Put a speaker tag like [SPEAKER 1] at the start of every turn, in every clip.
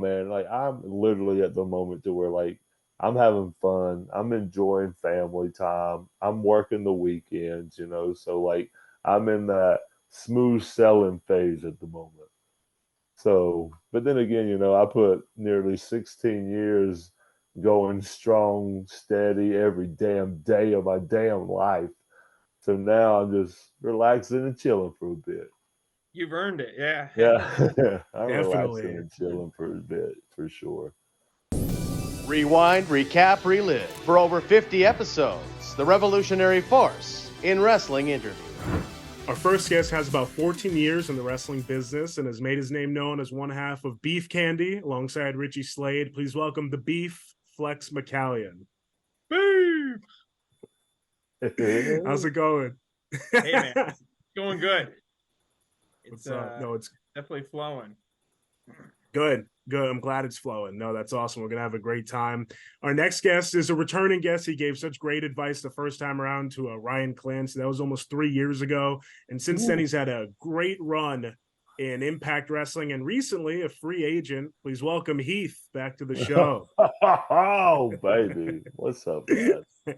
[SPEAKER 1] man. Like I'm literally at the moment to where like I'm having fun. I'm enjoying family time. I'm working the weekends, So like I'm in that smooth selling phase at the moment. So, but then again, I put nearly 16 years going strong, steady every damn day of my damn life. So now I'm just relaxing and chilling for a bit.
[SPEAKER 2] You've earned it, yeah.
[SPEAKER 1] Yeah, I'm relaxing
[SPEAKER 3] Definitely.
[SPEAKER 1] and chilling for a bit for sure.
[SPEAKER 4] Rewind, recap, relive for over 50 episodes. The revolutionary force in wrestling interview.
[SPEAKER 3] Our first guest has about 14 years in the wrestling business and has made his name known as one half of Beef Candy alongside Richie Slade. Please welcome the Beef, Flex McCallion.
[SPEAKER 2] Beef!
[SPEAKER 3] How's it going?
[SPEAKER 2] Hey, man. It's going good.
[SPEAKER 3] It's no, it's
[SPEAKER 2] definitely flowing.
[SPEAKER 3] Good. I'm glad it's flowing. No, that's awesome. We're going to have a great time. Our next guest is a returning guest. He gave such great advice the first time around to Ryan Clancy. That was almost 3 years ago. And since then, he's had a great run in Impact Wrestling and recently a free agent. Please welcome Heath back to the show.
[SPEAKER 1] Oh, baby. What's up, guys?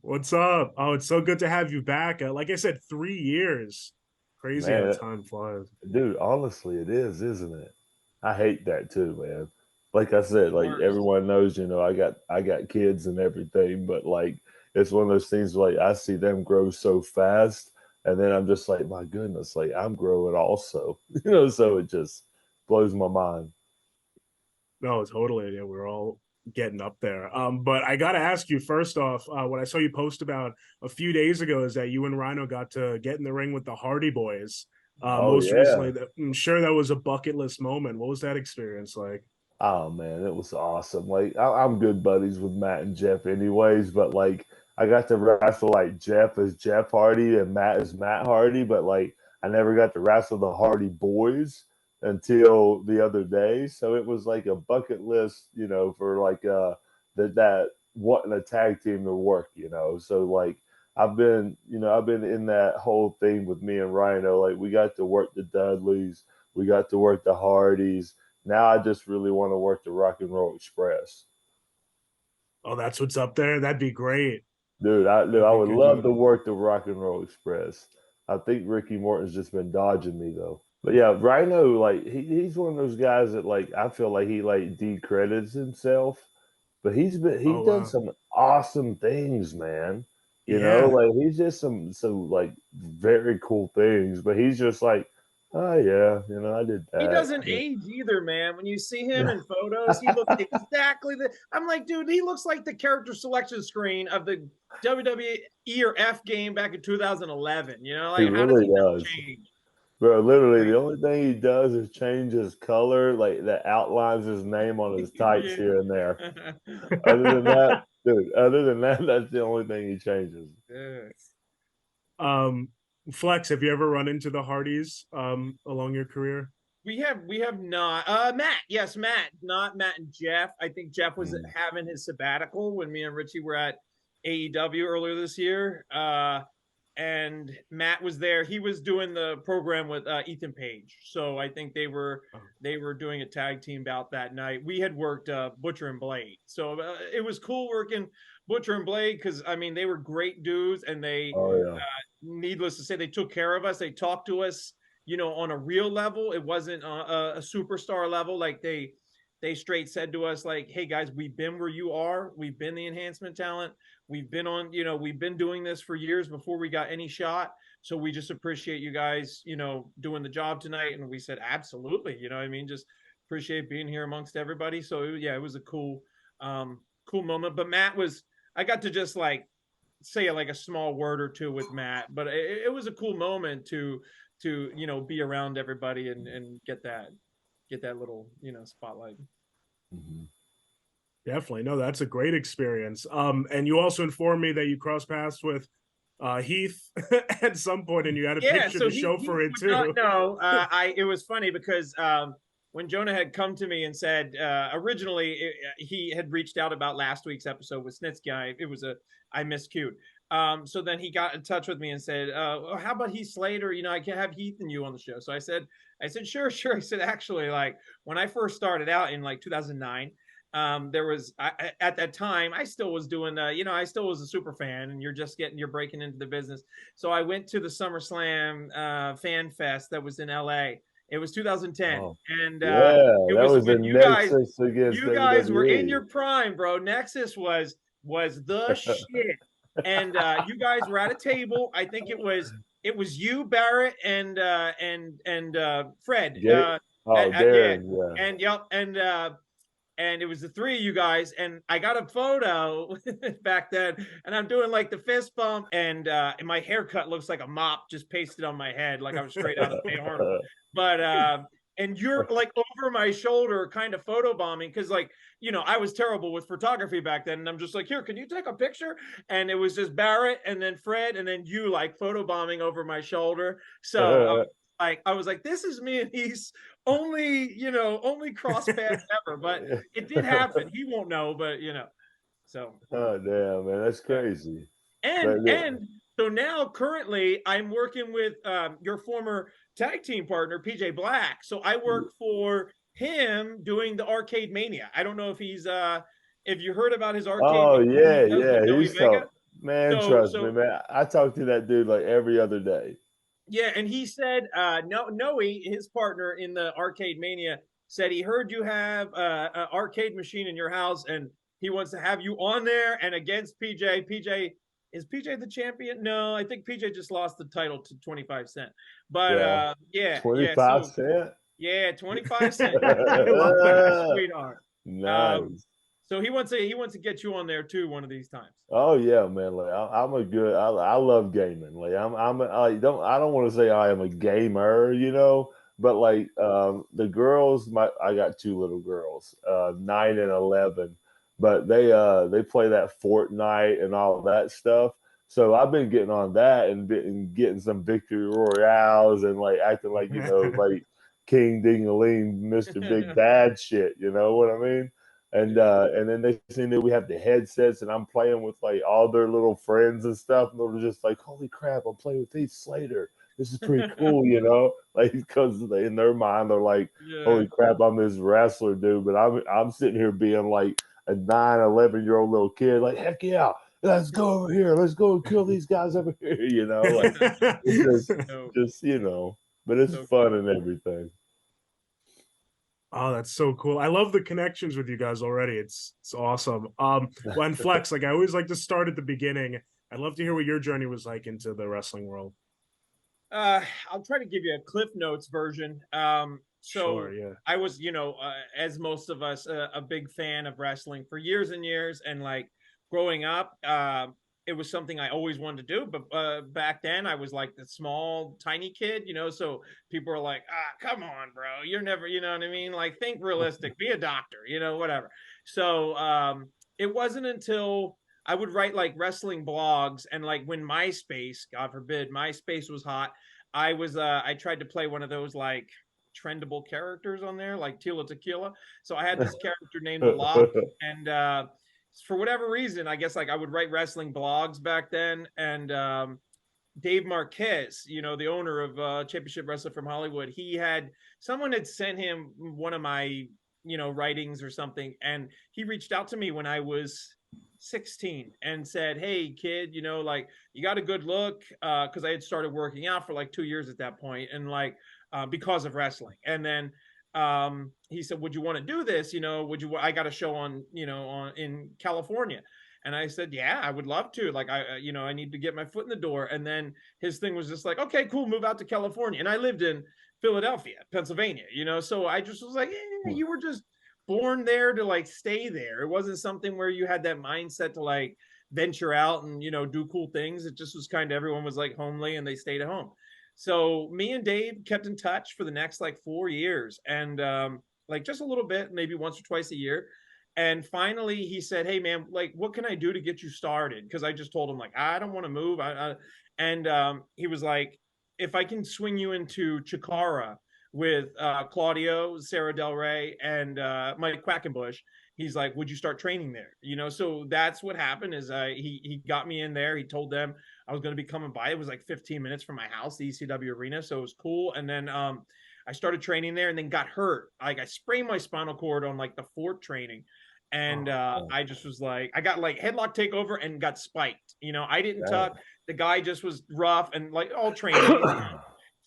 [SPEAKER 3] What's up? Oh, it's so good to have you back. Like I said, 3 years. Crazy
[SPEAKER 1] Man,
[SPEAKER 3] how time flies.
[SPEAKER 1] dude, honestly, it is, isn't it? I hate that too, man. Like I said, like everyone knows, I got kids and everything, but like it's one of those things like I see them grow so fast, and then I'm just like, my goodness, like I'm growing also, so it just blows my mind.
[SPEAKER 3] No, totally. Yeah, we're all getting up there. But I got to ask you first off, what I saw you post about a few days ago is that you and Rhino got to get in the ring with the Hardy Boys.
[SPEAKER 1] Oh
[SPEAKER 3] Most
[SPEAKER 1] yeah.
[SPEAKER 3] recently, I'm sure that was a bucket list moment. What was that experience like?
[SPEAKER 1] Oh man, it was awesome. Like I'm good buddies with Matt and Jeff, anyways. But like I got to wrestle like Jeff as Jeff Hardy and Matt as Matt Hardy, but like I never got to wrestle the Hardy Boys until the other day. So it was like a bucket list, for like that wanting a tag team to work. So like I've been in that whole thing with me and Rhino. Like we got to work the Dudleys, we got to work the Hardys. Now I just really want to work the Rock and Roll Express.
[SPEAKER 3] Oh, that's what's up there. That'd be great.
[SPEAKER 1] Dude,
[SPEAKER 3] That'd
[SPEAKER 1] I
[SPEAKER 3] be
[SPEAKER 1] would
[SPEAKER 3] good.
[SPEAKER 1] love to work the Rock and Roll Express. I think Ricky Morton's just been dodging me though. But yeah, Rhino, like he's one of those guys that like I feel like he like decredits himself, but he's
[SPEAKER 3] Oh,
[SPEAKER 1] done
[SPEAKER 3] wow.
[SPEAKER 1] some awesome things, man.
[SPEAKER 3] Yeah.
[SPEAKER 1] Like he's just some like very cool things, but he's just like, oh yeah, I did
[SPEAKER 2] He
[SPEAKER 1] that.
[SPEAKER 2] doesn't age either, man. When you see him in photos, he looks exactly the. I'm like, dude, he looks like the character selection screen of the WWE or F game back in 2011.
[SPEAKER 1] He
[SPEAKER 2] Like how does
[SPEAKER 1] really
[SPEAKER 2] he not
[SPEAKER 1] does.
[SPEAKER 2] change?
[SPEAKER 1] Bro, literally, the
[SPEAKER 2] Crazy.
[SPEAKER 1] only thing he does is change his color, like that outlines his name on his tights
[SPEAKER 2] Yeah.
[SPEAKER 1] here and there. Other than that, dude, other than that, that's the only thing he changes.
[SPEAKER 3] um, Flex, have you ever run into the Hardys along your career?
[SPEAKER 2] We have not Matt, yes, Matt, not Matt and Jeff. I think Jeff was
[SPEAKER 1] Mm.
[SPEAKER 2] having his sabbatical when me and Richie were at AEW earlier this year. And Matt was there. He was doing the program with Ethan Page. So I think they were doing a tag team bout that night. We had worked Butcher and Blade. So it was cool working Butcher and Blade because I mean they were great dudes and they
[SPEAKER 1] Oh yeah.
[SPEAKER 2] needless to say, they took care of us. They talked to us, on a real level. It wasn't a superstar level. Like they straight said to us, like, "Hey guys, we've been where you are. We've been the enhancement talent. We've been on, we've been doing this for years before we got any shot. So we just appreciate you guys, doing the job tonight." And we said, "Absolutely." I mean, just appreciate being here amongst everybody. So yeah, it was a cool moment. But Matt was, I got to just like say like a small word or two with Matt, but it was a cool moment to be around everybody and get that little spotlight.
[SPEAKER 1] Hmm.
[SPEAKER 3] Definitely. No, that's a great experience. And you also informed me that you crossed paths with Heath at some point and you had a
[SPEAKER 2] Yeah,
[SPEAKER 3] picture
[SPEAKER 2] so
[SPEAKER 3] to
[SPEAKER 2] he
[SPEAKER 3] show
[SPEAKER 2] he
[SPEAKER 3] for it
[SPEAKER 2] would not
[SPEAKER 3] too.
[SPEAKER 2] know. It was funny because when Jonah had come to me and said originally he had reached out about last week's episode with Snitsky. It was I miscued. So then he got in touch with me and said, well, how about Heath Slater? You know, I can have Heath and you on the show. So I said, sure. I said, actually, like when I first started out in like 2009, there was at that time I still was doing I still was a super fan, and you're breaking into the business. So I went to the SummerSlam fan fest that was in LA. It was 2010, and it
[SPEAKER 1] that was the
[SPEAKER 2] when
[SPEAKER 1] Nexus against
[SPEAKER 2] you guys were in
[SPEAKER 1] WWE.
[SPEAKER 2] your prime, bro. Nexus was the shit, and you guys were at a table. I think it was you, Barrett, and Fred.
[SPEAKER 1] Darren,
[SPEAKER 2] And it was the three of you guys, and I got a photo back then, and I'm doing like the fist bump, and my haircut looks like a mop just pasted on my head, like I was straight out of Hey Arnold. But and you're like over my shoulder, kind of photo bombing, because like I was terrible with photography back then, and I'm just like, here, can you take a picture? And it was just Barrett, and then Fred, and then you like photo bombing over my shoulder. So I was like, this is me and he's only cross paths ever, but it did happen. He won't know, but so.
[SPEAKER 1] Oh damn, man, that's crazy.
[SPEAKER 2] And so now currently I'm working with your former tag team partner PJ Black. So I work for him doing the Arcade Mania. I don't know if he's if you heard about his Arcade.
[SPEAKER 1] Oh
[SPEAKER 2] Mania.
[SPEAKER 1] He's trust me, man. I talk to that dude like every other day.
[SPEAKER 2] Yeah, and he said, Noe, his partner in the Arcade Mania, said he heard you have an arcade machine in your house, and he wants to have you on there and against PJ. Is PJ the champion? No, I think PJ just lost the title to 25 Cent. But
[SPEAKER 1] 25 Cent?
[SPEAKER 2] Yeah, 25 Cent. I love that, sweetheart.
[SPEAKER 1] Nice.
[SPEAKER 2] So he wants to get you on there too one of these times.
[SPEAKER 1] Oh yeah, man. Like I love gaming. Like I don't want to say I am a gamer, but like the girls, I got two little girls, 9 and 11, but they play that Fortnite and all that stuff. So I've been getting on that and getting some victory royales and like acting like like King Ding-a-ling, Mr. Big Bad shit. You know what I mean? And then they see that we have the headsets, and I'm playing with like all their little friends and stuff, and they're just like, "Holy crap! I'm playing with Heath Slater. This is pretty cool," like because in their mind they're like, "Holy crap! I'm this wrestler dude," but I'm sitting here being like a 9, 11-year-old little kid, like, "Heck yeah, let's go over here, let's go and kill these guys over here," like it's just but it's fun and everything.
[SPEAKER 3] Oh, that's so cool. I love the connections with you guys already. It's awesome. When Flex, like I always like to start at the beginning. I'd love to hear what your journey was like into the wrestling world.
[SPEAKER 2] I'll try to give you a Cliff Notes version.
[SPEAKER 3] Sure, yeah.
[SPEAKER 2] I was, as most of us, a big fan of wrestling for years and years. And like growing up, it was something I always wanted to do. But back then I was like the small, tiny kid, so people were like, come on, bro. You're never, you know what I mean? Like, think realistic, be a doctor, whatever. So it wasn't until I would write like wrestling blogs, and like when MySpace, God forbid, MySpace was hot, I tried to play one of those like trendable characters on there, like Tila Tequila. So I had this character named The Lock, and for whatever reason, I guess like I would write wrestling blogs back then, and Dave Marquez, the owner of Championship Wrestler from Hollywood, someone had sent him one of my writings or something, and he reached out to me when I was 16 and said, "Hey kid, like you got a good look," because I had started working out for like 2 years at that point, and like because of wrestling. And then he said, "Would you want to do this? I got a show on in California." And I said, "Yeah, I would love to. Like, I need to get my foot in the door." And then his thing was just like, "Okay, cool, move out to California." And I lived in Philadelphia, Pennsylvania, so I just was like, you were just born there to like stay there. It wasn't something where you had that mindset to like venture out and, do cool things. It just was kind of, everyone was like homely and they stayed at home. So me and Dave kept in touch for the next like 4 years, and like just a little bit, maybe once or twice a year. And finally he said, "Hey man, like what can I do to get you started?" Because I just told him like, I don't want to move. And he was like, "If I can swing you into Chikara, with Claudio, Sarah Del Rey, and Mike Quackenbush. He's like, would you start training there? You know, so that's what happened is he got me in there. He told them I was going to be coming by. It was like 15 minutes from my house, the ECW arena. So it was cool. And then I started training there and then got hurt. Like I sprained my spinal cord on like the 4th training. And I just was like, I got like headlock takeover and got spiked. You know, I didn't tuck. The guy just was rough and like all training.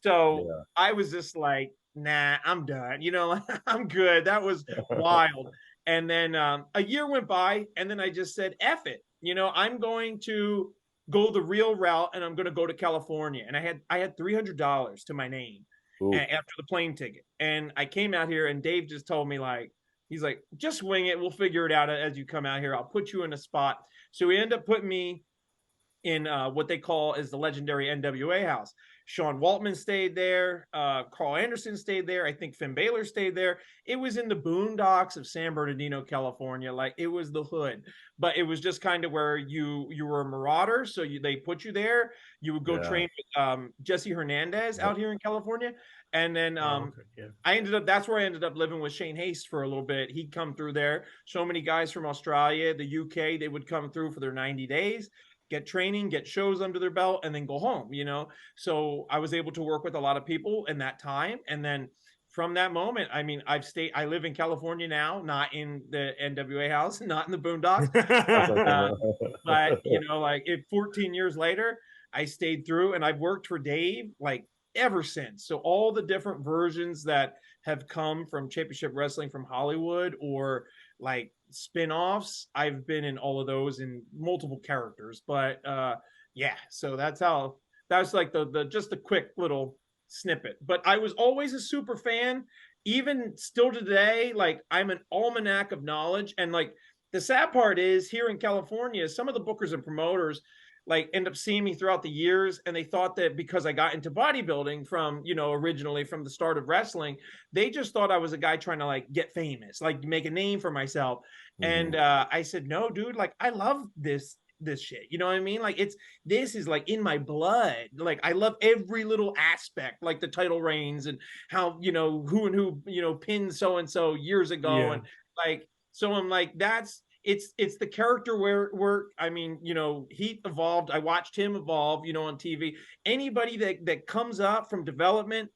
[SPEAKER 2] So I was just like, nah, I'm done. You know, I'm good. That was wild. And then a year went by, and then I just said, F it. You know, I'm going to go the real route, and I'm going to go to California. And I had $300 to my name after the plane ticket. And I came out here, and Dave just told me, like, he's like, just wing it. We'll figure it out as you come out here. I'll put you in a spot. So he ended up putting me in what they call is the legendary NWA house. Sean Waltman stayed there. Carl Anderson stayed there. I think Finn Balor stayed there. It was in the boondocks of San Bernardino, California. Like it was the hood, but it was just kind of where you were a marauder. So they put you there. You would go train with Jesse Hernandez out here in California. And then that's where I ended up living with Shane Haste for a little bit. He'd come through there. So many guys from Australia, the UK, they would come through for their 90 days. Get training, get shows under their belt, and then go home, you know? So I was able to work with a lot of people in that time. And then from that moment, I mean, I live in California now, not in the NWA house, not in the boondocks. But, you know, like 14 years later, I stayed through and I've worked for Dave like ever since. So all the different versions that have come from Championship Wrestling from Hollywood or like spin-offs, I've been in all of those in multiple characters. But so that's like the just a quick little snippet. But I was always a super fan, even still today. Like I'm an almanac of knowledge. And like the sad part is here in California, some of the bookers and promoters like end up seeing me throughout the years, and they thought that because I got into bodybuilding from, you know, originally from the start of wrestling, they just thought I was a guy trying to like get famous, like make a name for myself. And I said, no, dude, like I love this shit. You know what I mean? Like this is like in my blood. Like I love every little aspect, like the title reigns and how, you know, who and who, you know, pinned so-and-so years ago. And like, so I'm like, it's the character where I mean, you know, Heath evolved. I watched him evolve, you know, on TV. Anybody that comes up from development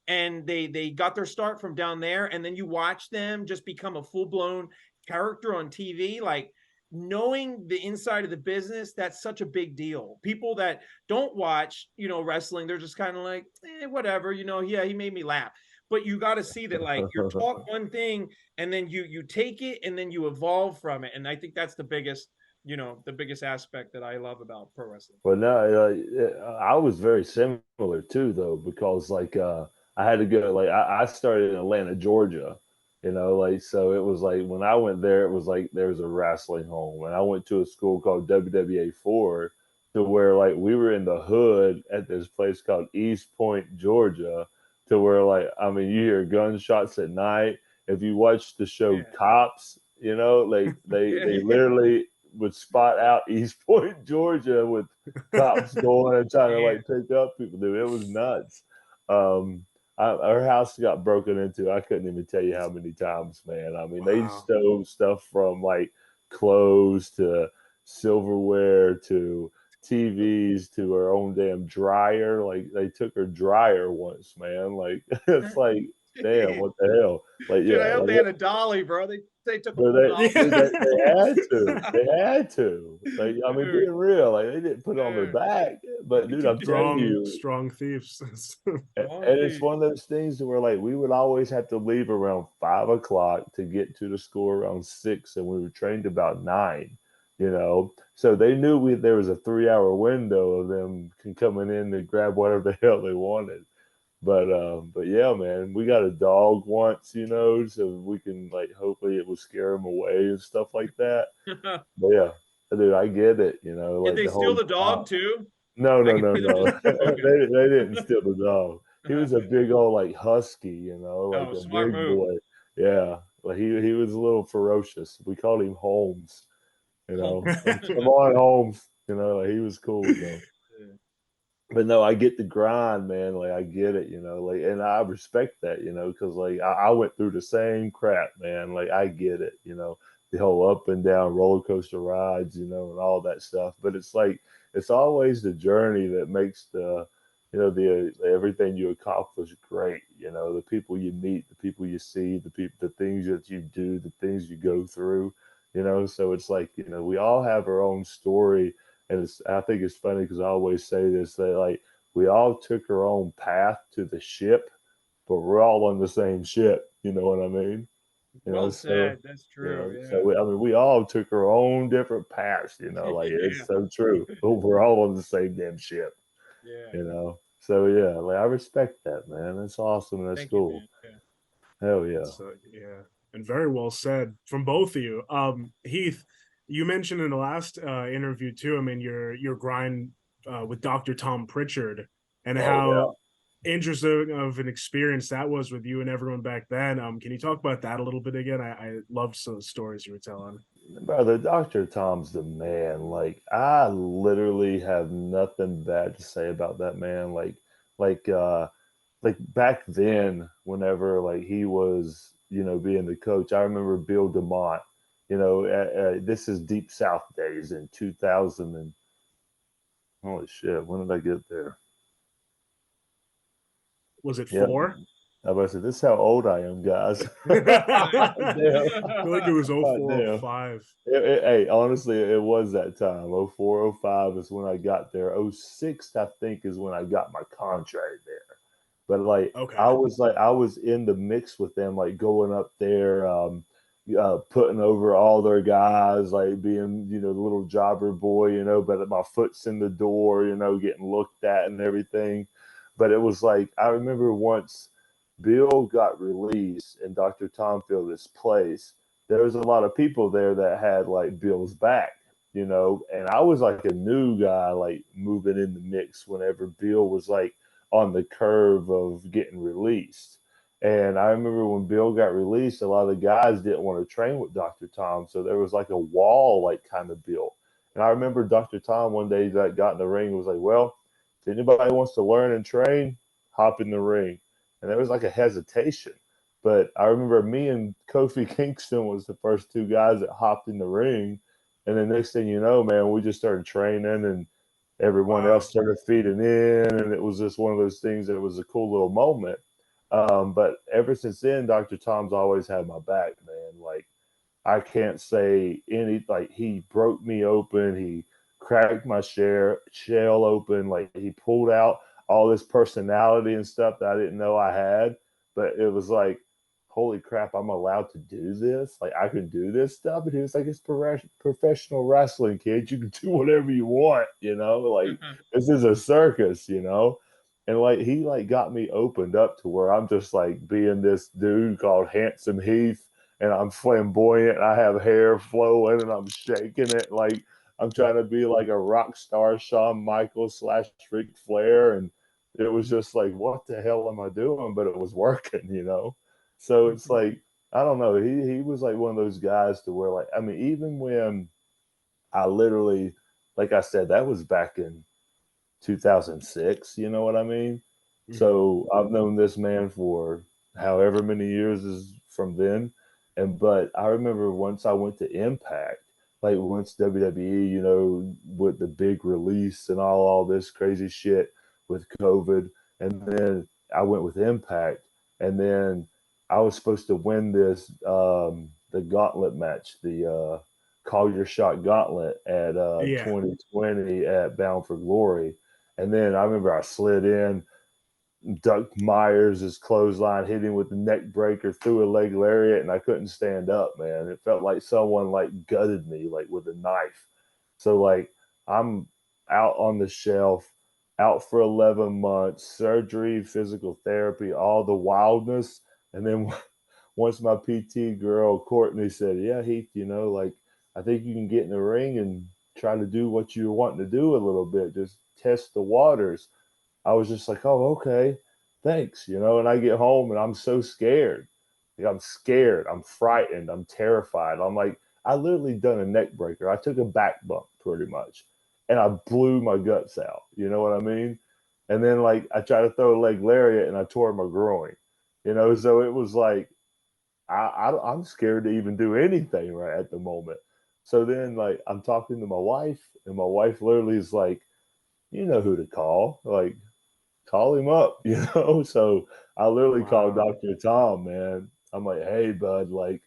[SPEAKER 2] and they got their start from down there, and then you watch them just become a full-blown character on TV, like knowing the inside of the business, that's such a big deal. People that don't watch, you know, wrestling, they're just kind of like, whatever, you know, yeah, he made me laugh. But you got to see that, like, you're taught one thing and then you take it and then you evolve from it. And I think that's the biggest, you know, the biggest aspect that I love about pro wrestling.
[SPEAKER 1] Well, no, I was very similar too, though, because like I had to go, like I started in Atlanta, Georgia, you know, like, so it was like when I went there, it was like there was a wrestling home, and I went to a school called WWA 4 to where like we were in the hood at this place called East Point, Georgia. To where, like, I mean, you hear gunshots at night. If you watch the show Cops, you know, like they literally would spot out East Point, Georgia, with cops going and trying to like pick up people. Dude, it was nuts. Our house got broken into. I couldn't even tell you how many times, man. I mean, they stole stuff from like clothes to silverware to TVs to her own damn dryer. Like they took her dryer once, man. Like it's like, damn, what the hell? Like,
[SPEAKER 2] dude, I hope they had a dolly, bro. They took a
[SPEAKER 1] they had to. They had to. Like, I mean, being real, like they didn't put it on their back. But dude, I'm telling you,
[SPEAKER 3] strong thieves.
[SPEAKER 1] And it's one of those things where like we would always have to leave around 5 o'clock to get to the school around 6, and we were trained about 9. You know, so they knew there was a 3-hour window of them coming in to grab whatever the hell they wanted. But yeah, man, we got a dog once, you know, so we can like hopefully it will scare them away and stuff like that. But yeah, dude, I get it. You know,
[SPEAKER 2] did they steal the dog too?
[SPEAKER 1] No. They didn't steal the dog. He was a big old like husky, you know, like a big boy. Yeah, like he was a little ferocious. We called him Holmes. You know, come on, Holmes. You know, like, he was cool though. but no, I get the grind, man. Like I get it, like, and I respect that, because like I went through the same crap, man. Like I get it, the whole up and down roller coaster rides, and all that stuff. But it's like it's always the journey that makes the everything you accomplish great. The people you meet, the people you see, the things that you do, the things you go through. So it's like we all have our own story. And I think it's funny because I always say this, that like we all took our own path to the ship, but we're all on the same ship. You know what I mean?
[SPEAKER 2] Well
[SPEAKER 1] So
[SPEAKER 2] said. That's true.
[SPEAKER 1] so
[SPEAKER 2] Yeah.
[SPEAKER 1] we all took our own different paths. Like
[SPEAKER 2] Yeah.
[SPEAKER 1] it's so true. But we're all on the same damn ship.
[SPEAKER 2] Yeah.
[SPEAKER 1] So yeah, like I respect that, man. That's awesome. That's
[SPEAKER 2] Thank you,
[SPEAKER 1] cool.
[SPEAKER 2] man. Yeah.
[SPEAKER 1] Hell yeah.
[SPEAKER 3] So yeah, and very well said from both of you. Heath, you mentioned in the last interview too. I mean, your grind with Dr. Tom Prichard and
[SPEAKER 1] Oh yeah.
[SPEAKER 3] how interesting of an experience that was with you and everyone back then. Can you talk about that a little bit again? I loved some of the stories you were telling.
[SPEAKER 1] Brother, Dr. Tom's the man. Like, I literally have nothing bad to say about that man. Like, uh, like back then, whenever like he was, being the coach, I remember Bill DeMont. This is Deep South days in 2000 and holy shit, when did I get there?
[SPEAKER 3] Was it
[SPEAKER 1] Yeah,
[SPEAKER 3] 4?
[SPEAKER 1] I was say this is how old I am, guys.
[SPEAKER 3] I
[SPEAKER 1] Damn.
[SPEAKER 3] feel like it was
[SPEAKER 1] God
[SPEAKER 3] 04,
[SPEAKER 1] damn.
[SPEAKER 3] 05.
[SPEAKER 1] Hey, honestly, it was that time. 04, 05 is when I got there. 06, I think, is when I got my contract there. But like,
[SPEAKER 3] Okay.
[SPEAKER 1] I was in the mix with them, like going up there, putting over all their guys, like being, the little jobber boy, but my foot's in the door, getting looked at and everything. But it was like, I remember once Bill got released and Dr. Tom filled his place, there was a lot of people there that had like Bill's back, and I was like a new guy, like moving in the mix whenever Bill was like on the curve of getting released. And I remember when Bill got released, a lot of the guys didn't want to train with Dr. Tom. So there was like a wall like kind of built. And I remember Dr. Tom one day that got in the ring was like, well, if anybody wants to learn and train, hop in the ring. And there was like a hesitation. But I remember me and Kofi Kingston was the first two guys that hopped in the ring. And the next thing you know, man, we just started training and everyone
[SPEAKER 3] Wow.
[SPEAKER 1] else started feeding in. And it was just one of those things that was a cool little moment. But ever since then, Dr. Tom's always had my back, man. Like, I can't say like, he broke me open. He cracked my shell open. Like, he pulled out all this personality and stuff that I didn't know I had. But it was like, holy crap, I'm allowed to do this. Like, I can do this stuff. And he was like, it's professional wrestling, kid. You can do whatever you want, Like, this is a circus. And like he like got me opened up to where I'm just like being this dude called Handsome Heath, and I'm flamboyant. I have hair flowing, and I'm shaking it like I'm trying to be like a rock star, Shawn Michaels / Ric Flair, and it was just like, what the hell am I doing? But it was working. So it's like I don't know. He was like one of those guys to where like I mean, even when I literally, like I said, that was back in 2006. You know what I mean? So I've known this man for however many years is from then. But I remember once I went to Impact, like once WWE, with the big release and all this crazy shit with COVID. And then I went with Impact. And then I was supposed to win this the gauntlet match, the Call Your Shot Gauntlet at
[SPEAKER 3] Yeah.
[SPEAKER 1] 2020 at Bound for Glory. And then I remember I slid in, Duck Myers' clothesline hit him with the neck breaker through a leg lariat, and I couldn't stand up, man. It felt like someone like gutted me like with a knife. So like I'm out on the shelf, out for 11 months, surgery, physical therapy, all the wildness. And then once my PT girl Courtney said, "Yeah, Heath, like I think you can get in the ring and try to do what you're wanting to do a little bit, just test the waters." I was just like, "Oh, okay, thanks," and I get home and I'm so scared. Like, I'm scared. I'm frightened. I'm terrified. I'm like, I literally done a neck breaker. I took a back bump pretty much, and I blew my guts out. You know what I mean? And then like I tried to throw a leg lariat and I tore my groin, you know. So it was like I'm scared to even do anything right at the moment. So then like I'm talking to my wife, and my wife literally is like, you know who to call, like call him up, you know. So I literally called
[SPEAKER 3] Wow.
[SPEAKER 1] Dr. Tom, man. I'm like, hey bud, like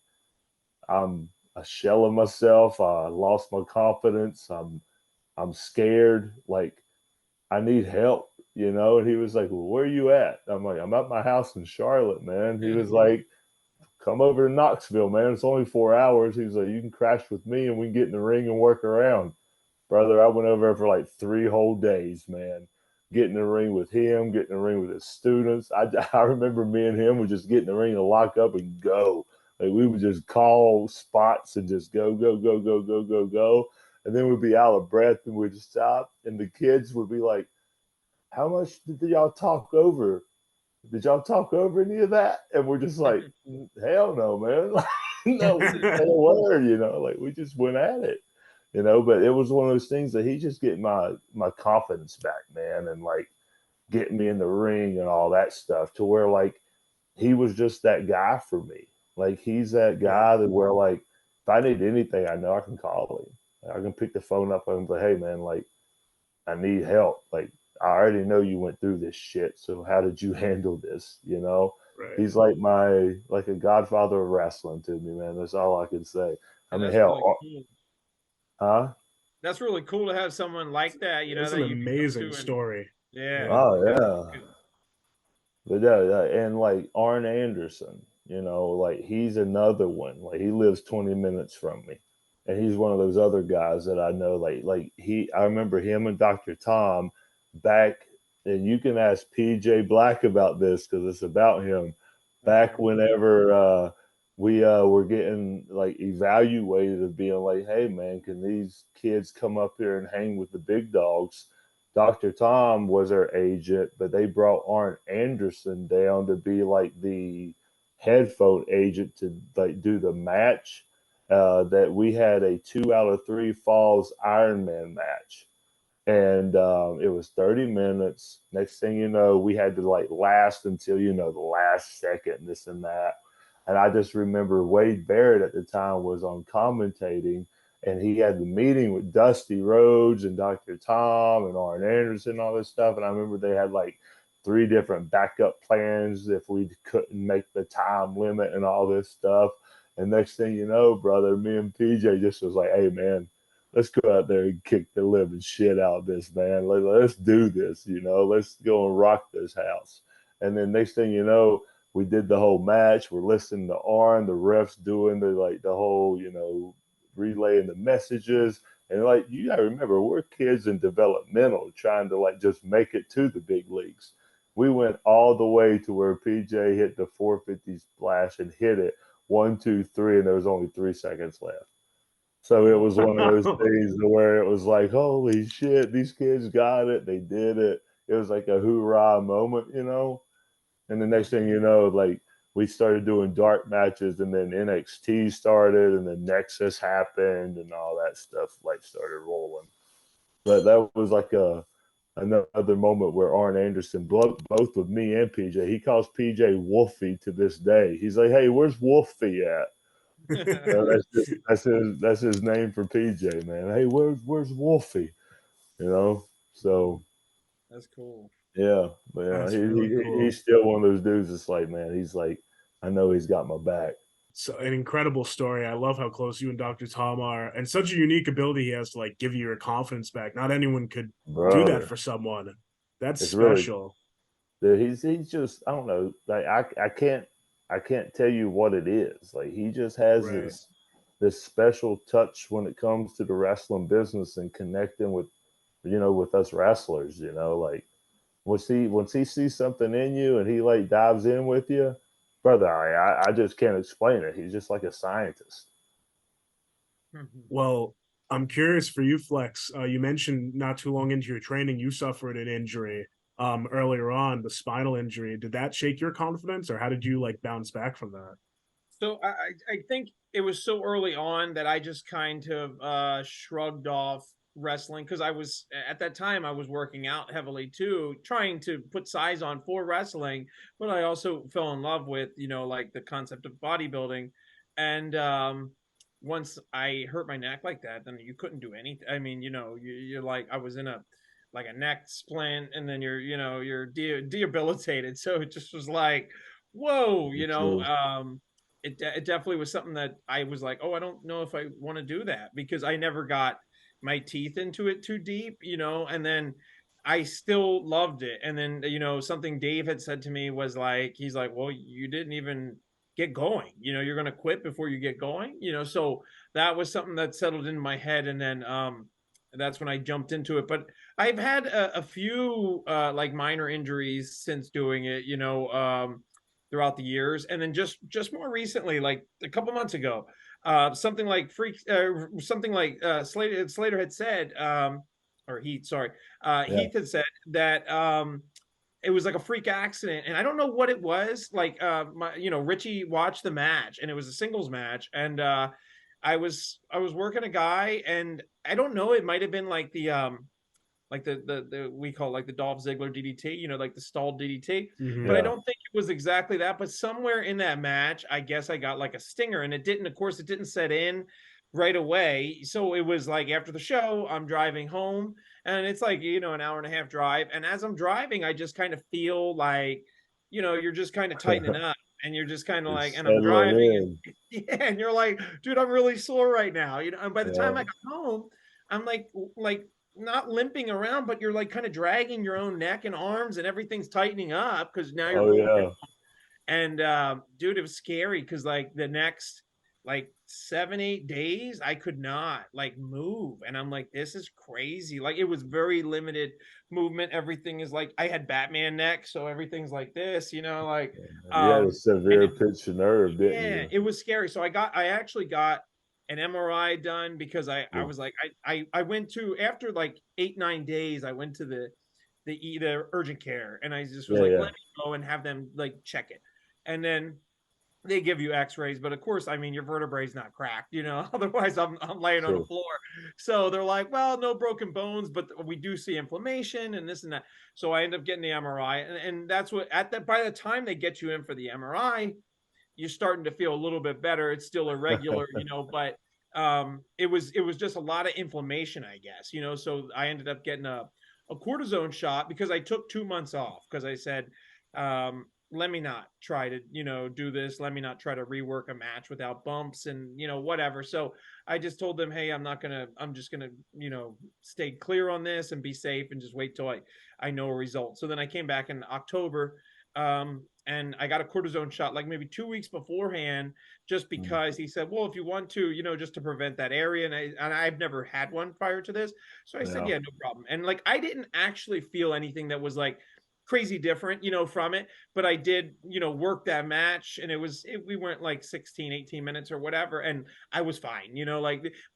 [SPEAKER 1] I'm a shell of myself. I lost my confidence. I'm scared. Like I need help, you know? And he was like, well, where are you at? I'm like, I'm at my house in Charlotte, man. He was like, come over to Knoxville, man. It's only 4 hours. He was like, you can crash with me and we can get in the ring and work around. Brother, I went over there for like 3 whole days, man. Get in the ring with him, get in the ring with his students. I remember me and him would just get in the ring and lock up and go. Like we would just call spots and just go, go, go, go, go, go, go. And then we'd be out of breath and we'd stop. And the kids would be like, how much did y'all talk over? Did y'all talk over any of that? And we're just like, hell no, man. No, we didn't say a word, you know, like we just went at it, you know. But it was one of those things that he just getting my confidence back, man, and like getting me in the ring and all that stuff to where like he was just that guy for me. Like he's that guy that where like if I need anything, I know I can call him. I can pick the phone up and say, hey man, like I need help. Like I already know you went through this shit, so how did you handle this? You know,
[SPEAKER 3] Right.
[SPEAKER 1] he's like a godfather of wrestling to me, man. That's all I can say. I mean,
[SPEAKER 2] that's
[SPEAKER 1] hell,
[SPEAKER 2] really cool.
[SPEAKER 1] huh?
[SPEAKER 2] That's really cool to have someone like that, you know,
[SPEAKER 3] It's
[SPEAKER 2] that
[SPEAKER 3] an
[SPEAKER 2] you can come
[SPEAKER 3] amazing
[SPEAKER 2] to and
[SPEAKER 3] story.
[SPEAKER 2] yeah.
[SPEAKER 1] Oh yeah, but yeah, and like Arn Anderson, you know, like he's another one. Like he lives 20 minutes from me, and he's one of those other guys that I know. I remember him and Dr. Tom back, and you can ask PJ Black about this because it's about him. Back whenever we were getting like evaluated of being like, hey man, can these kids come up here and hang with the big dogs? Dr. Tom was our agent, but they brought Arn Anderson down to be like the headphone agent to like do the match. That we had a 2 out of 3 falls Ironman match, and it was 30 minutes. Next thing you know, we had to like last until you know the last second, this and that. And I just remember Wade Barrett at the time was on commentating, and he had the meeting with Dusty Rhodes and Dr. Tom and Arn Anderson and all this stuff. And I remember they had like 3 different backup plans if we couldn't make the time limit and all this stuff. And next thing you know, brother, me and PJ just was like, hey, man, let's go out there and kick the living shit out of this, man. Let's do this, you know. Let's go and rock this house. And then next thing you know, we did the whole match. We're listening to Arn, the refs doing the whole, you know, relaying the messages. And like you gotta remember, we're kids in developmental trying to like just make it to the big leagues. We went all the way to where PJ hit the 450 splash and hit it 1, 2, 3, and there was only 3 seconds left. So it was one of those things where it was like, holy shit, these kids got it. They did it. It was like a hoorah moment, you know? And the next thing you know, like we started doing dark matches, and then NXT started, and then Nexus happened, and all that stuff like started rolling. But that was like another moment where Arn Anderson, both with me and PJ, he calls PJ Wolfie to this day. He's like, hey, where's Wolfie at? That's his name for PJ, man. Hey, where's Wolfie? You know, so
[SPEAKER 2] That's cool.
[SPEAKER 1] yeah, but yeah,
[SPEAKER 3] That's really cool.
[SPEAKER 1] he's still one of those dudes. That's like, man, he's like, I know he's got my back.
[SPEAKER 3] So an incredible story. I love how close you and Dr. Tom are, and such a unique ability he has to like give you your confidence back. Not anyone could do that
[SPEAKER 1] Brother,
[SPEAKER 3] for someone. That's
[SPEAKER 1] it's really,
[SPEAKER 3] special.
[SPEAKER 1] dude, he's just I don't know, like I can't tell you what it is. Like he just has
[SPEAKER 3] Right.
[SPEAKER 1] this special touch when it comes to the wrestling business and connecting with, you know, with us wrestlers. You know, like once he sees something in you and he like dives in with you, brother, I just can't explain it. He's just like a scientist.
[SPEAKER 3] Well, I'm curious for you, Flex. You mentioned not too long into your training, you suffered an injury earlier on, the spinal injury. Did that shake your confidence, or how did you like bounce back from that?
[SPEAKER 2] So I think it was so early on that I just kind of shrugged off wrestling because I was at that time I was working out heavily too, trying to put size on for wrestling, but I also fell in love with, like the concept of bodybuilding. And once I hurt my neck like that, then you couldn't do anything. I mean, you're like, I was in a neck splint, and then you're debilitated. So it just was like, whoa, it definitely was something that I was like, oh, I don't know if I want to do that because I never got my teeth into it too deep, and then I still loved it. And then, something Dave had said to me was like, he's like, well, you didn't even get going, you're going to quit before you get going, so that was something that settled in my head. And then, that's when I jumped into it. But I've had a few, like minor injuries since doing it, throughout the years. And then just more recently, like a couple months ago, something like Slater had said, or Heath, sorry, Heath had said that it was like a freak accident, and I don't know what it was. Like, Richie watched the match, and it was a singles match, and I was working a guy, and I don't know, it might have been like the we call like the Dolph Ziggler DDT, like the stalled DDT.
[SPEAKER 3] Mhm.
[SPEAKER 2] But I don't think it was exactly that. But somewhere in that match, I guess I got like a stinger, and it didn't set in right away. So it was like after the show, I'm driving home, and it's like, an hour and a half drive. And as I'm driving, I just kind of feel like, you're just kind of tightening up. And you're just kind of like, and I'm driving, and you're like, dude, I'm really sore right now. And by the time I got home, I'm like not limping around, but you're like kind of dragging your own neck and arms, and everything's tightening up because now you're and dude, it was scary because like the next like 7-8 days I could not like move, and I'm like, this is crazy. Like, it was very limited movement. Everything is like, I had Batman neck, so everything's like this, like
[SPEAKER 1] you had a severe pinched nerve, didn't you?
[SPEAKER 2] It was scary. So I actually got an MRI done because I was like, I went to, after like 8-9 days, I went to the urgent care, and I just was let me go and have them like check it. And then they give you x-rays, but of course, I mean, your vertebrae is not cracked, otherwise I'm laying on the floor. So they're like, well, no broken bones, but we do see inflammation and this and that. So I end up getting the MRI, and that's what, by the time they get you in for the MRI, you're starting to feel a little bit better. It's still irregular, but it was just a lot of inflammation, I guess, so I ended up getting a cortisone shot because I took 2 months off because I said, let me not try to, do this. Let me not try to rework a match without bumps and, whatever. So I just told them, hey, I'm just going to, stay clear on this and be safe and just wait till I know a result. So then I came back in October, and I got a cortisone shot like maybe 2 weeks beforehand, just because he said, well, if you want to, just to prevent that area. And I've never had one prior to this. So I said, yeah, no problem. And like, I didn't actually feel anything that was like crazy different, from it, but I did, work that match, and we went like 16-18 minutes or whatever, and I was fine,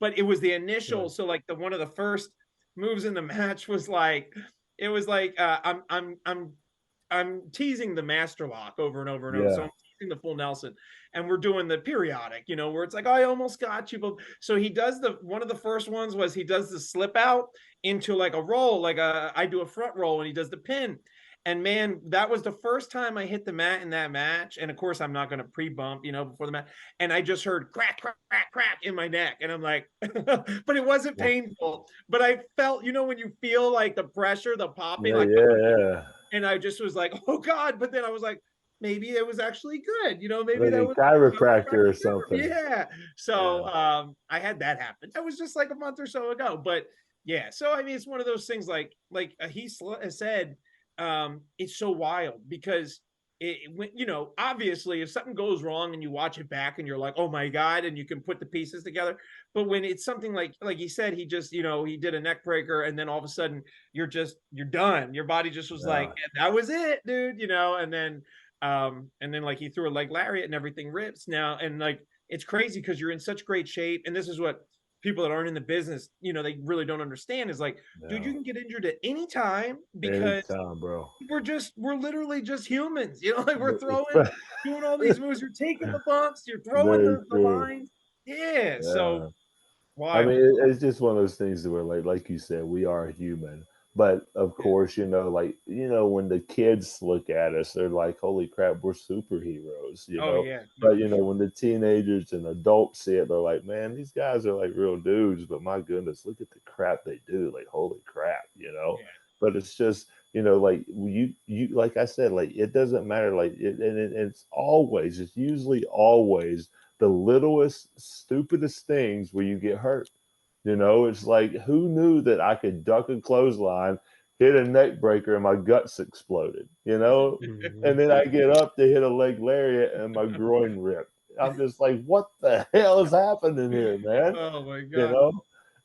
[SPEAKER 2] but it was the initial. So like one of the first moves in the match was like, it was like, I'm teasing the master lock over and over and over. So I'm teasing the full Nelson, and we're doing the periodic, where it's like, I almost got you. But so he does one of the first ones was he does the slip out into like a roll, like I do a front roll, and he does the pin. And man, that was the first time I hit the mat in that match. And of course, I'm not going to pre-bump, before the match. And I just heard crack, crack, crack, crack in my neck. And I'm like, but it wasn't painful. But I felt, when you feel like the pressure, the popping. And I just was like, oh God. But then I was like, maybe it was actually good. Maybe
[SPEAKER 1] like
[SPEAKER 2] that was
[SPEAKER 1] chiropractor or something.
[SPEAKER 2] Yeah. So I had that happen. That was just like a month or so ago. But yeah. So, I mean, it's one of those things like he said, it's so wild because obviously if something goes wrong and you watch it back and you're like, oh my God, and you can put the pieces together. But when it's something like he said, he just, he did a neck breaker, and then all of a sudden you're done. Your body just was like, that was it, dude, and then like he threw a leg lariat and everything rips now. And like, it's crazy because you're in such great shape. And this is what people that aren't in the business, they really don't understand is like, dude, you can get injured at any time because
[SPEAKER 1] bro.
[SPEAKER 2] we're literally just humans, like we're doing all these moves. You're taking the bumps, you're throwing the lines. Yeah. So Why?
[SPEAKER 1] I mean, it's just one of those things where, like you said, we are human. But of course, when the kids look at us, they're like, "Holy crap, we're superheroes!"
[SPEAKER 2] Oh yeah.
[SPEAKER 1] But when the teenagers and adults see it, they're like, "Man, these guys are like real dudes." But my goodness, look at the crap they do! Like, holy crap.
[SPEAKER 2] Yeah.
[SPEAKER 1] But it's just, like you like I said, like it doesn't matter. Like it's usually always the littlest, stupidest things where you get hurt. It's like, who knew that I could duck a clothesline, hit a neck breaker, and my guts exploded, And then I get up to hit a leg lariat and my groin ripped. I'm just like, what the hell is happening here, man?
[SPEAKER 2] Oh my
[SPEAKER 1] You
[SPEAKER 2] god.
[SPEAKER 1] know?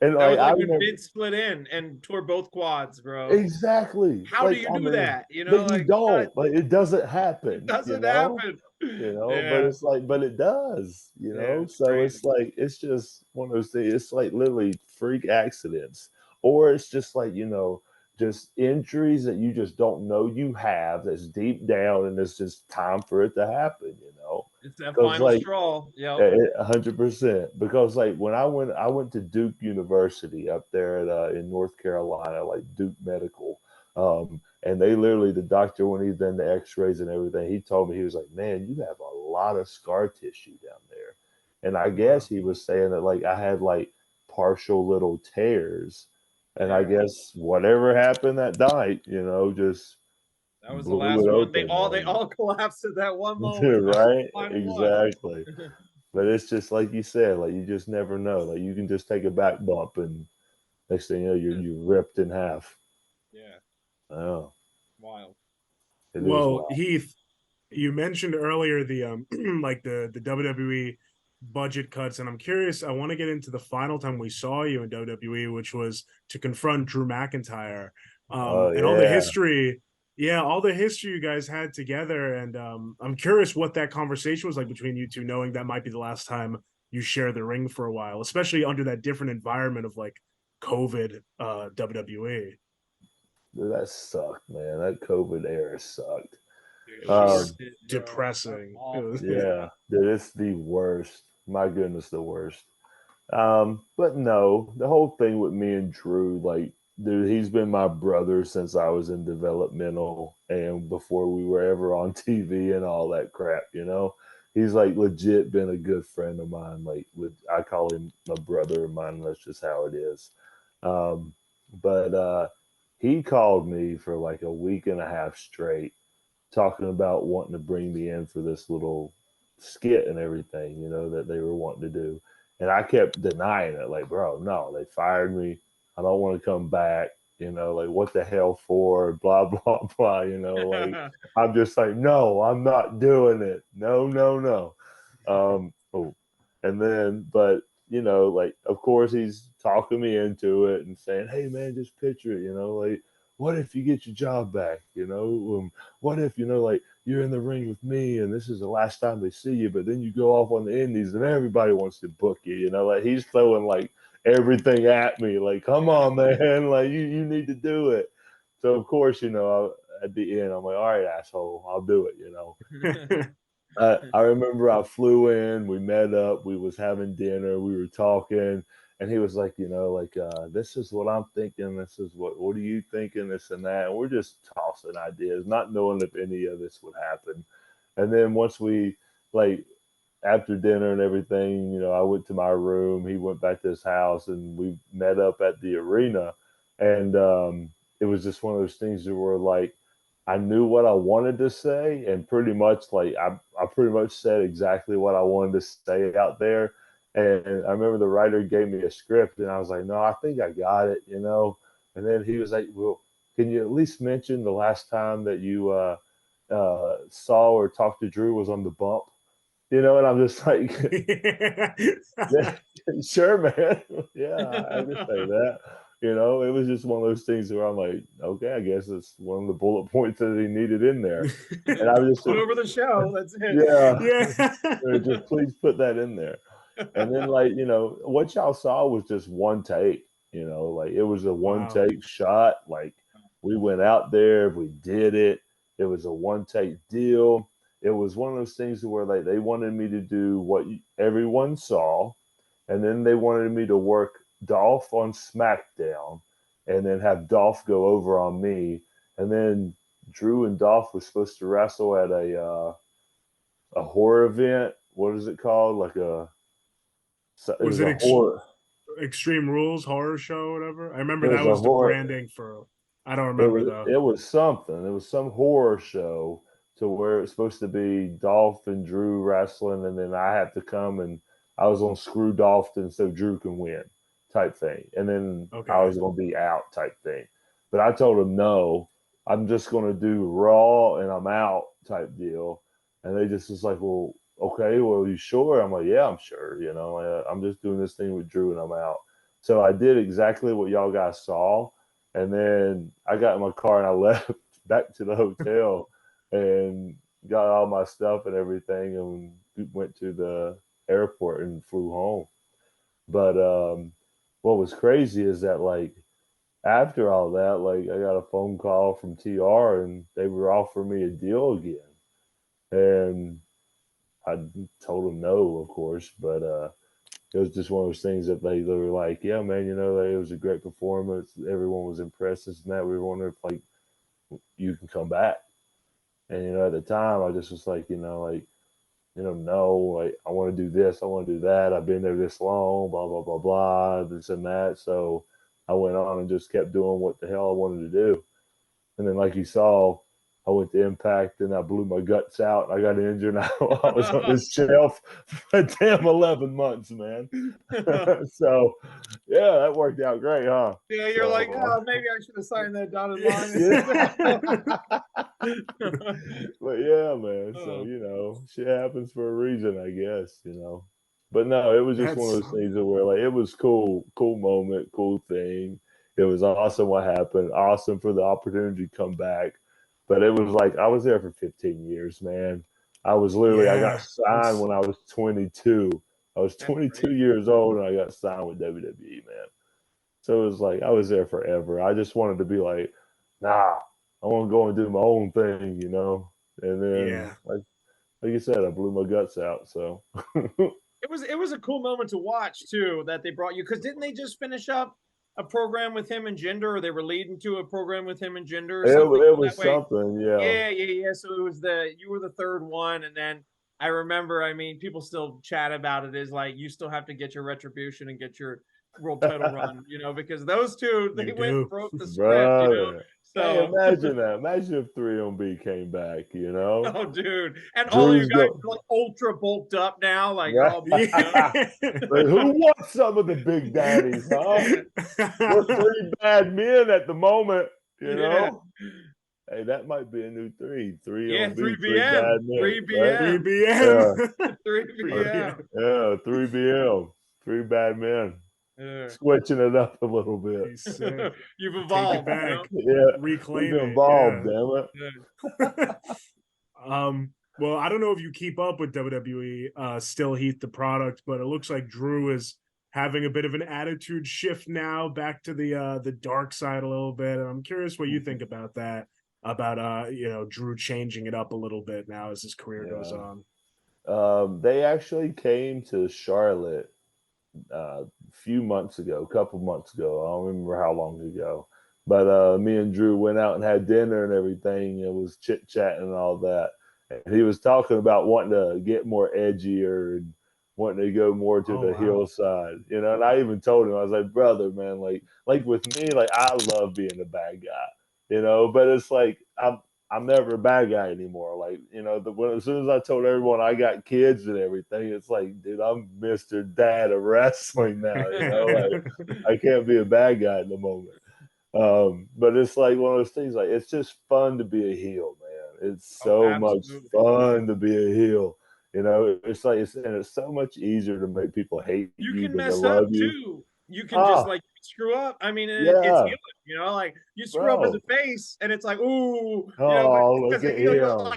[SPEAKER 1] And
[SPEAKER 2] That was
[SPEAKER 1] I
[SPEAKER 2] like when
[SPEAKER 1] remember
[SPEAKER 2] Vince split in and tore both quads, bro.
[SPEAKER 1] exactly.
[SPEAKER 2] How do you do that?
[SPEAKER 1] But you
[SPEAKER 2] Like
[SPEAKER 1] don't. Like it doesn't
[SPEAKER 2] it
[SPEAKER 1] happen,
[SPEAKER 2] doesn't happen.
[SPEAKER 1] but
[SPEAKER 2] Yeah.
[SPEAKER 1] it's like, but it does,
[SPEAKER 2] Yeah, it's
[SPEAKER 1] so
[SPEAKER 2] crazy.
[SPEAKER 1] it's like, it's just one of those things. It's like literally freak accidents, or it's just like, just injuries that you just don't know you have, that's deep down, and it's just time for it to happen,
[SPEAKER 2] It's that
[SPEAKER 1] because
[SPEAKER 2] final
[SPEAKER 1] like
[SPEAKER 2] straw. Yeah.
[SPEAKER 1] 100%, because like when I went to Duke University up there in North Carolina, like Duke Medical, and they literally, the doctor, when he done the X-rays and everything, he told me, he was like, "Man, you have a lot of scar tissue down there," and I guess he was saying that like I had like partial little tears, and I
[SPEAKER 2] Yeah.
[SPEAKER 1] guess whatever happened that night, just
[SPEAKER 2] That was the
[SPEAKER 1] blew
[SPEAKER 2] last
[SPEAKER 1] it
[SPEAKER 2] one. They
[SPEAKER 1] open,
[SPEAKER 2] all collapsed at that one moment.
[SPEAKER 1] right?
[SPEAKER 2] Final one.
[SPEAKER 1] Exactly. But it's just like you said, like you just never know. Like you can just take a back bump, and next thing you know, you're ripped in half.
[SPEAKER 2] Yeah.
[SPEAKER 1] Oh,
[SPEAKER 2] Wild.
[SPEAKER 1] it is
[SPEAKER 3] Well,
[SPEAKER 1] wild.
[SPEAKER 3] Heath, you mentioned earlier the like the WWE budget cuts, and I'm curious. I want to get into the final time we saw you in WWE, which was to confront Drew McIntyre,
[SPEAKER 1] Oh
[SPEAKER 3] and all the
[SPEAKER 1] yeah.
[SPEAKER 3] history. Yeah, all the history you guys had together, and I'm curious what that conversation was like between you two, knowing that might be the last time you share the ring for a while, especially under that different environment of like COVID WWE.
[SPEAKER 1] Dude, that sucked, man. That COVID era sucked.
[SPEAKER 3] It was
[SPEAKER 1] Um,
[SPEAKER 3] just
[SPEAKER 2] Shit, yo, that's
[SPEAKER 3] depressing. It
[SPEAKER 2] awful.
[SPEAKER 3] was,
[SPEAKER 1] yeah, dude, it's the worst. My goodness, the worst. But no, the whole thing with me and Drew, like, dude, he's been my brother since I was in developmental and before we were ever on TV and all that crap. He's like legit been a good friend of mine. Like, I call him a brother of mine. That's just how it is. But he called me for like a week and a half straight, talking about wanting to bring me in for this little skit and everything, that they were wanting to do. And I kept denying it, like, bro, no, they fired me. I don't want to come back. Like, what the hell for? Blah, blah, blah. Like, I'm just like, no, I'm not doing it. No, no, no. Oh, and then, but, like, of course, he's talking me into it and saying, hey, man, just picture it, like, what if you get your job back? What if, like, you're in the ring with me and this is the last time they see you, but then you go off on the indies and everybody wants to book you, like he's throwing like everything at me, like, come on, man, like you need to do it. So of course, at the end, I'm like, all right, asshole, I'll do it. I remember I flew in, we met up, we was having dinner, we were talking, and he was like, like, this is what I'm thinking, this is what are you thinking, this and that. And we're just tossing ideas, not knowing if any of this would happen. And then once we, like, after dinner and everything, I went to my room, he went back to his house, and we met up at the arena. And it was just one of those things that were like, I knew what I wanted to say, and pretty much like I pretty much said exactly what I wanted to say out there. And I remember the writer gave me a script, and I was like, no, I think I got it. And then he was like, well, can you at least mention the last time that you saw or talked to Drew was on the bump? And I'm just like, yeah, sure, man. Yeah, I can say that. It was just one of those things where I'm like, okay, I guess it's one of the bullet points that he needed in there. And I was just,
[SPEAKER 2] Put over the show. That's it.
[SPEAKER 1] yeah,
[SPEAKER 3] yeah.
[SPEAKER 1] just please put that in there. And then, like, what y'all saw was just one take, like it was a one
[SPEAKER 3] Wow.
[SPEAKER 1] take shot. Like, we went out there, we did it. It was a one take deal. It was one of those things where like they wanted me to do what everyone saw, and then they wanted me to work Dolph on SmackDown, and then have Dolph go over on me, and then Drew and Dolph was supposed to wrestle at a horror event. What is it called? Like
[SPEAKER 3] Was it
[SPEAKER 1] horror?
[SPEAKER 3] Extreme Rules horror show or whatever? I remember
[SPEAKER 1] It
[SPEAKER 3] that was
[SPEAKER 1] a
[SPEAKER 3] the
[SPEAKER 1] horror.
[SPEAKER 3] branding for. I don't remember though.
[SPEAKER 1] It was something. It was some horror show to where it's supposed to be Dolph and Drew wrestling, and then I have to come and I was gonna screw Dolph so Drew can win, type thing. And then I was gonna be out, type thing. But I told him no, I'm just gonna do Raw and I'm out, type deal. And they just was like, well, okay, well, you sure? I'm like, yeah, I'm sure. You know, I'm just doing this thing with Drew and I'm out. So I did exactly what y'all guys saw. And then I got in my car and I left back to the hotel and got all my stuff and everything and went to the airport and flew home. But what was crazy is that, like, after all that, like, I got a phone call from TR and they were offering me a deal again. And I told them no, of course, but it was just one of those things that they were like, yeah, man, you know, it was a great performance. Everyone was impressed and that. We were wondering if, like, you can come back. And, you know, at the time, I just was like, no, like, I want to do this. I want to do that. I've been there this long, blah, blah, blah, blah, this and that. So I went on and just kept doing what the hell I wanted to do. And then, like you saw, I went to Impact and I blew my guts out. And I got injured. And I was on this shelf for a damn 11 months, man. So, yeah, that worked out great, huh?
[SPEAKER 2] Yeah, you're like, oh, maybe I should have signed that dotted
[SPEAKER 1] line. But yeah, man. So, you know, shit happens for a reason, I guess, you know. But no, it was just one of those things where, like, it was cool moment, cool thing. It was awesome what happened. Awesome for the opportunity to come back. But it was like, I was there for 15 years, man. I was literally, I got signed when I was 22. I was 22 years old and I got signed with WWE, man. So it was like, I was there forever. I just wanted to be like, nah, I want to go and do my own thing, you know? And then, like you said, I blew my guts out, so.
[SPEAKER 2] It was a cool moment to watch, too, that they brought you. Because didn't they just finish up a program with him and Jinder, or they were leading to a program with him and Jinder?
[SPEAKER 1] It was something, yeah.
[SPEAKER 2] Yeah. So it was you were the third one, and then I remember, I mean, people still chat about it, is like, you still have to get your retribution and get your world title run, you know, because those two, they went and broke the script, you know. So
[SPEAKER 1] hey, imagine that. Imagine if 3MB came back, you know.
[SPEAKER 2] Oh, dude. And Drew's all you guys are like ultra bulked up now, like,
[SPEAKER 1] like, who wants some of the big daddies, huh? We're three bad men at the moment, you know. Hey, that might be a new 3
[SPEAKER 2] 3BM.
[SPEAKER 1] 3BM. 3 bad men. Switching it up a little bit.
[SPEAKER 2] You've evolved.
[SPEAKER 3] Take it back.
[SPEAKER 1] Yeah.
[SPEAKER 3] Reclaim
[SPEAKER 1] We've
[SPEAKER 3] it.
[SPEAKER 1] evolved, damn it.
[SPEAKER 3] Well, I don't know if you keep up with WWE, still Heath the product, but it looks like Drew is having a bit of an attitude shift now, back to the dark side a little bit. And I'm curious what you think about that, about Drew changing it up a little bit now as his career goes on.
[SPEAKER 1] They actually came to Charlotte a couple months ago. I don't remember how long ago. But me and Drew went out and had dinner and everything, and was chit-chatting and all that. And he was talking about wanting to get more edgier and wanting to go more to the heel side, you know. And I even told him, I was like, brother, man, like with me, like, I love being a bad guy, you know. But it's like I'm never a bad guy anymore. Like, you know, as soon as I told everyone I got kids and everything, it's like, dude, I'm Mr. Dad of wrestling now, you know. Like, I can't be a bad guy at the moment. But it's like one of those things, like, it's just fun to be a heel, man. It's so much fun to be a heel. You know, it's like, it's so much easier to make people hate you.
[SPEAKER 2] You can mess up too. You can just like screw up. I mean, it's healing, you know, like you screw up as a face and it's like, ooh,
[SPEAKER 1] look at him.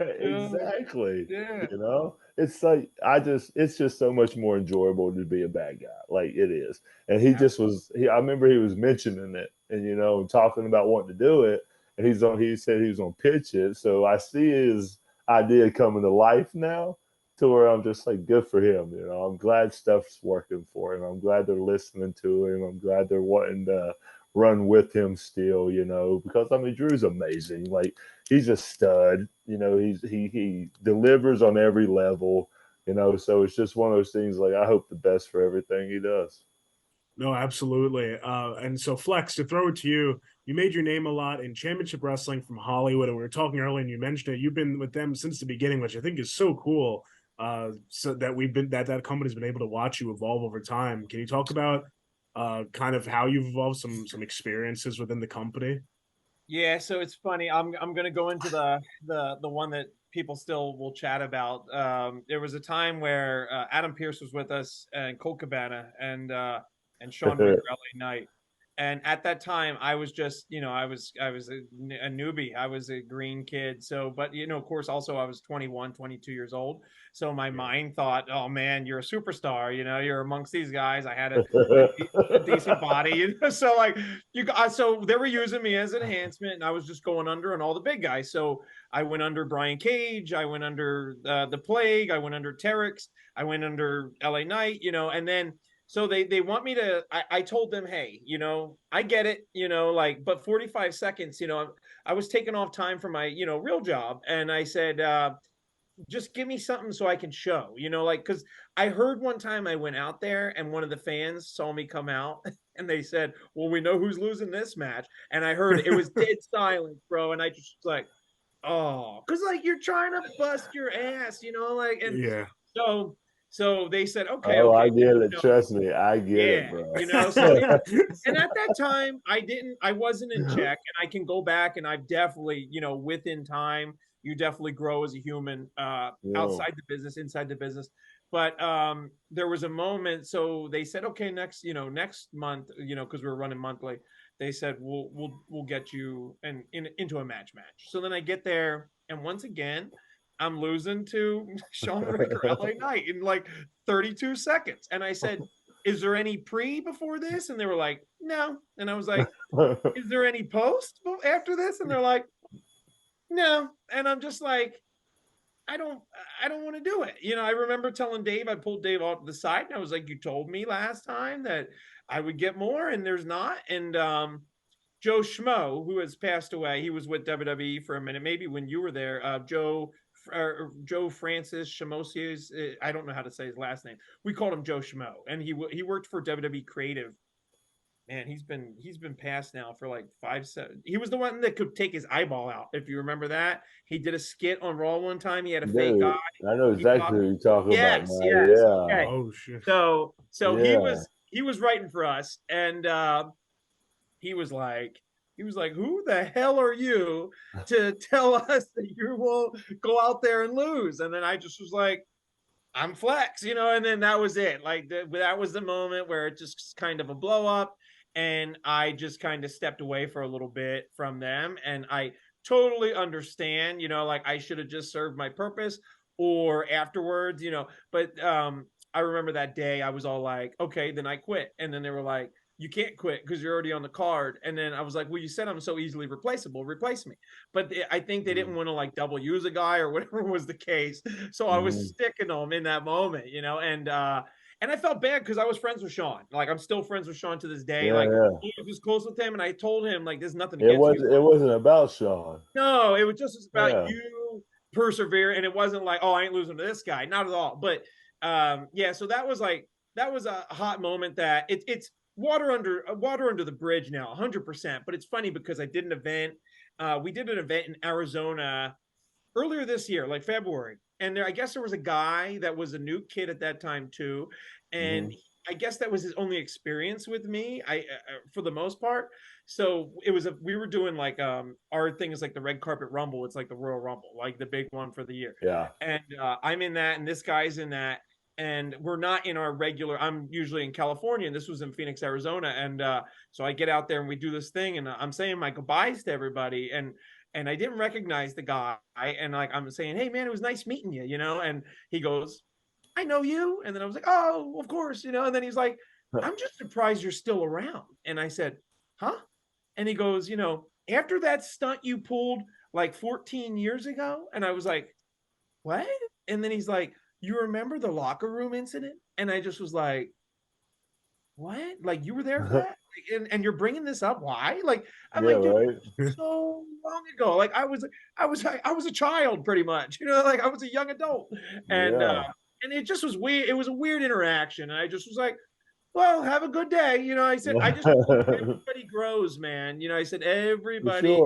[SPEAKER 1] Exactly. Yeah. You know, it's like, it's just so much more enjoyable to be a bad guy. Like, it is. And he just was, I remember he was mentioning it and, you know, talking about wanting to do it. And he said he was going to pitch it. So I see his idea coming to life now. to where I'm just like, good for him. I'm glad stuff's working for him. I'm glad they're listening to him. I'm glad they're wanting to run with him still, because I mean, Drew's amazing. Like, he's a stud. He delivers on every level. So it's just one of those things. Like, I hope the best for everything he does.
[SPEAKER 3] No, absolutely. And so, Flex, to throw it to you, you made your name a lot in championship wrestling from Hollywood, and we were talking earlier, and you mentioned it. You've been with them since the beginning, which I think is so cool. So that that company's been able to watch you evolve over time. Can you talk about kind of how you've evolved, some experiences within the company?
[SPEAKER 2] Yeah, so it's funny. I'm gonna go into the one that people still will chat about. There was a time where Adam Pearce was with us and Colt Cabana and Sean Ricker LA Knight. And at that time, I was just, I was a newbie. I was a green kid. So, but, of course, also I was 21, 22 years old. So my mind thought, oh, man, you're a superstar. You're amongst these guys. I had a decent body. So, like, so they were using me as an enhancement, and I was just going under on all the big guys. So I went under Brian Cage. I went under The Plague. I went under Terex. I went under LA Knight, and then. So they want me to, I told them, hey, I get it, but 45 seconds, I was taking off time from my, real job. And I said, just give me something so I can show, because I heard one time I went out there and one of the fans saw me come out and they said, well, we know who's losing this match. And I heard it was dead silence, bro. And I just was like, oh, because like you're trying to bust your ass, and
[SPEAKER 3] yeah.
[SPEAKER 2] So they said, okay.
[SPEAKER 1] Oh,
[SPEAKER 2] okay,
[SPEAKER 1] I get it. Trust me, I get it, bro.
[SPEAKER 2] So and at that time, I wasn't in check, and I can go back, and I've definitely, within time, you definitely grow as a human, outside the business, inside the business. But there was a moment, so they said, okay, next month, because we were running monthly, they said we'll get you into a match. So then I get there, and once again, I'm losing to Sean Ricker LA Knight in like 32 seconds. And I said, is there any pre before this? And they were like, no. And I was like, is there any post after this? And they're like, no. And I'm just like, I don't want to do it. I remember telling Dave, I pulled Dave off to the side and I was like, you told me last time that I would get more and there's not. And Joe Schmo, who has passed away, he was with WWE for a minute, maybe when you were there, Joe Francis Shimosius. I don't know how to say his last name. We called him Joe Schmo, and he worked for WWE Creative. Man, he's been passed now for like 5-7. He was the one that could take his eyeball out. If you remember that, he did a skit on Raw one time. He had a fake eye.
[SPEAKER 1] I know exactly what you're talking about. Now.
[SPEAKER 2] Yes.
[SPEAKER 1] Yeah.
[SPEAKER 2] Okay.
[SPEAKER 3] Oh shit.
[SPEAKER 2] So
[SPEAKER 1] yeah.
[SPEAKER 2] he was writing for us, and he was like, who the hell are you to tell us that you will go out there and lose? And then I just was like, I'm Flex, and then that was it. Like that was the moment where it just kind of a blow up. And I just kind of stepped away for a little bit from them. And I totally understand, like I should have just served my purpose or afterwards, but I remember that day I was all like, okay, then I quit. And then they were like, you can't quit because you're already on the card. And then I was like, well, you said I'm so easily replaceable. Replace me. But I think they didn't want to like double use a guy or whatever was the case. So I was sticking them in that moment, and I felt bad because I was friends with Sean. Like I'm still friends with Sean to this day. I was close with him, and I told him like, there's nothing against you.
[SPEAKER 1] It wasn't about Sean.
[SPEAKER 2] No, it was just about you persevere, and it wasn't like, oh, I ain't losing to this guy. Not at all. But so that was a hot moment that it's water under the bridge now, 100%. But it's funny because I did an event. We did an event in Arizona earlier this year, like February. And I guess there was a guy that was a new kid at that time too. And I guess that was his only experience with me, for the most part. So we were doing like, our thing is like the red carpet rumble. It's like the Royal Rumble, like the big one for the year.
[SPEAKER 1] Yeah.
[SPEAKER 2] And I'm in that and this guy's in that. And we're not in our regular, I'm usually in California and this was in Phoenix, Arizona. And so I get out there and we do this thing and I'm saying my goodbyes to everybody. And I didn't recognize the guy. And like, I'm saying, hey man, it was nice meeting you, and he goes, I know you. And then I was like, oh, of course, and then he's like, I'm just surprised you're still around. And I said, huh? And he goes, after that stunt you pulled like 14 years ago. And I was like, what? And then he's like, you remember the locker room incident? And I just was like, what? Like, you were there for that? Like, and you're bringing this up? Why? Like, I'm like, dude,
[SPEAKER 1] right.
[SPEAKER 2] so long ago. Like, I was a child pretty much, like I was a young adult. And and it just was weird. It was a weird interaction. And I just was like, well, have a good day. I said, I just everybody grows, man. I said everybody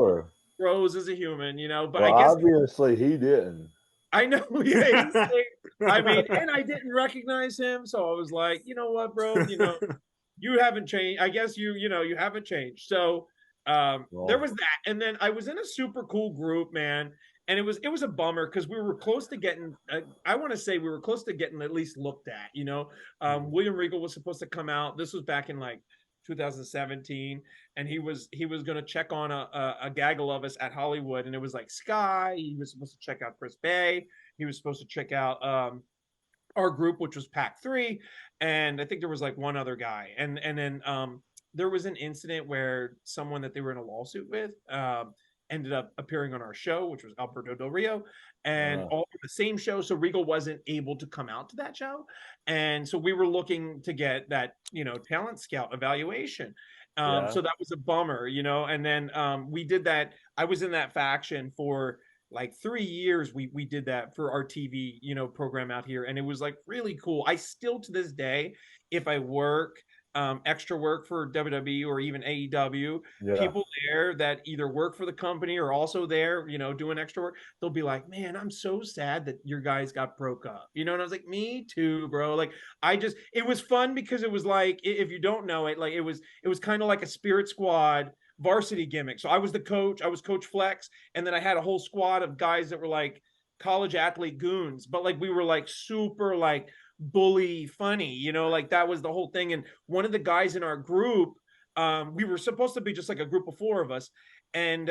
[SPEAKER 2] grows as a human, but
[SPEAKER 1] well,
[SPEAKER 2] I guess
[SPEAKER 1] obviously he didn't.
[SPEAKER 2] I know. Yeah, I mean, and I didn't recognize him, so I was like, you know what, bro, you haven't changed. I guess you haven't changed. So there was that, and then I was in a super cool group, man, and it was a bummer because we were close to getting. I want to say we were close to getting at least looked at. William Regal was supposed to come out. This was back in like 2017, and he was going to check on a gaggle of us at Hollywood, and it was like Sky. He was supposed to check out Chris Bay. He was supposed to check out our group, which was Pac 3, and I think there was like one other guy, and then there was an incident where someone that they were in a lawsuit with ended up appearing on our show, which was Alberto Del Rio, and all the same show. So Regal wasn't able to come out to that show. And so we were looking to get that, talent scout evaluation. So that was a bummer, and then we did that. I was in that faction for like 3 years. We did that for our TV, program out here. And it was like really cool. I still, to this day, if I work, extra work for WWE or even AEW, people there that either work for the company or also there, doing extra work, they'll be like, man, I'm so sad that your guys got broke up. And I was like, me too, bro. Like, it was fun because it was like, if you don't know it, like it was kind of like a Spirit Squad varsity gimmick. So I was the coach, I was Coach Flex, and then I had a whole squad of guys that were like college athlete goons, but like we were like super like bully funny, like that was the whole thing. And one of the guys in our group, we were supposed to be just like a group of 4 of us, and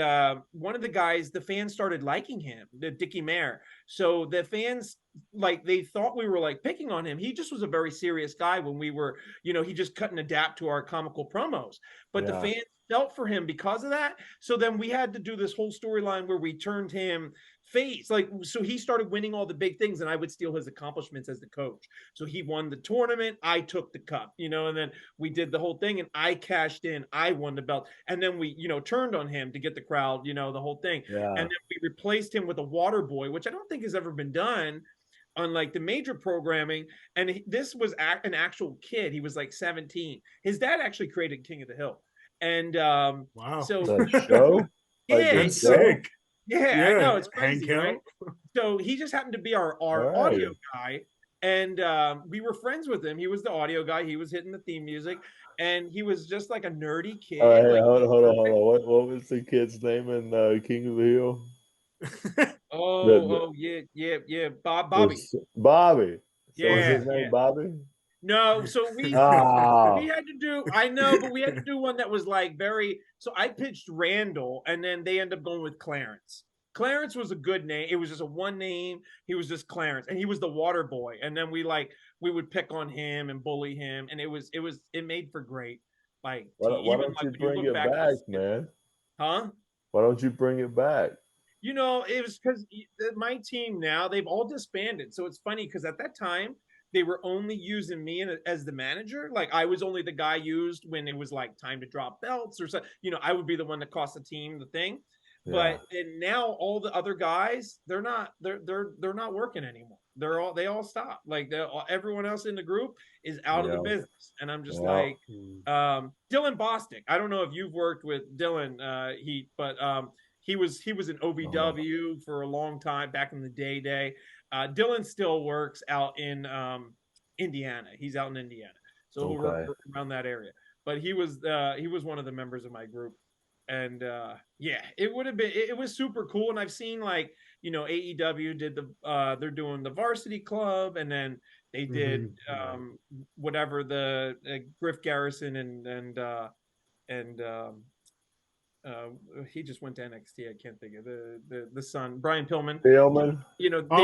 [SPEAKER 2] one of the guys, the fans started liking him, the Dickie Mare. So the fans, like, they thought we were like picking on him. He just was a very serious guy when we were, he just couldn't adapt to our comical promos, but the fans felt for him because of that. So then we had to do this whole storyline where we turned him face, like, so he started winning all the big things, and I would steal his accomplishments as the coach. So he won the tournament, I took the cup, and then we did the whole thing, and I cashed in, I won the belt, and then we turned on him to get the crowd, the whole thing. And then we replaced him with a water boy, which I don't think has ever been done on like the major programming. And this was an actual kid. He was like 17. His dad actually created King of the Hill. And
[SPEAKER 3] wow,
[SPEAKER 2] so
[SPEAKER 1] the show?
[SPEAKER 3] That's sick.
[SPEAKER 2] Yeah, I know, it's crazy, right? So he just happened to be our audio guy, and we were friends with him. He was the audio guy. He was hitting the theme music, and he was just like a nerdy kid.
[SPEAKER 1] Hey, hold on. What was the kid's name in King of the Hill?
[SPEAKER 2] Yeah. Bobby.
[SPEAKER 1] Bobby. So
[SPEAKER 2] yeah,
[SPEAKER 1] was his name Bobby?
[SPEAKER 2] No, so we had to do, I know, but we had to do one that was like very, so I pitched Randall, and then they ended up going with Clarence. Clarence was a good name. It was just a one name. He was just Clarence, and he was the water boy. And then we would pick on him and bully him, and it made for great. Like,
[SPEAKER 1] why don't you bring it back, man?
[SPEAKER 2] Huh?
[SPEAKER 1] Why don't you bring it back?
[SPEAKER 2] It was because my team now, they've all disbanded. So it's funny because at that time, they were only using me as the manager. Like, I was only the guy used when it was like time to drop belts or something. I would be the one that cost the team the thing. But and now all the other guys, they're not working anymore. They all stopped. Like, everyone else in the group is out of the business. And I'm just like, Dylan Bostic. I don't know if you've worked with Dylan Heath, but he was in OVW for a long time back in the day. Dylan still works out in Indiana. He's out in Indiana, so he'll work around that area. But he was one of the members of my group, and it would have been. It was super cool. And I've seen like AEW did they're doing the Varsity Club, and then they did whatever the Griff Garrison and he just went to NXT. I can't think of the son, Brian Pillman. They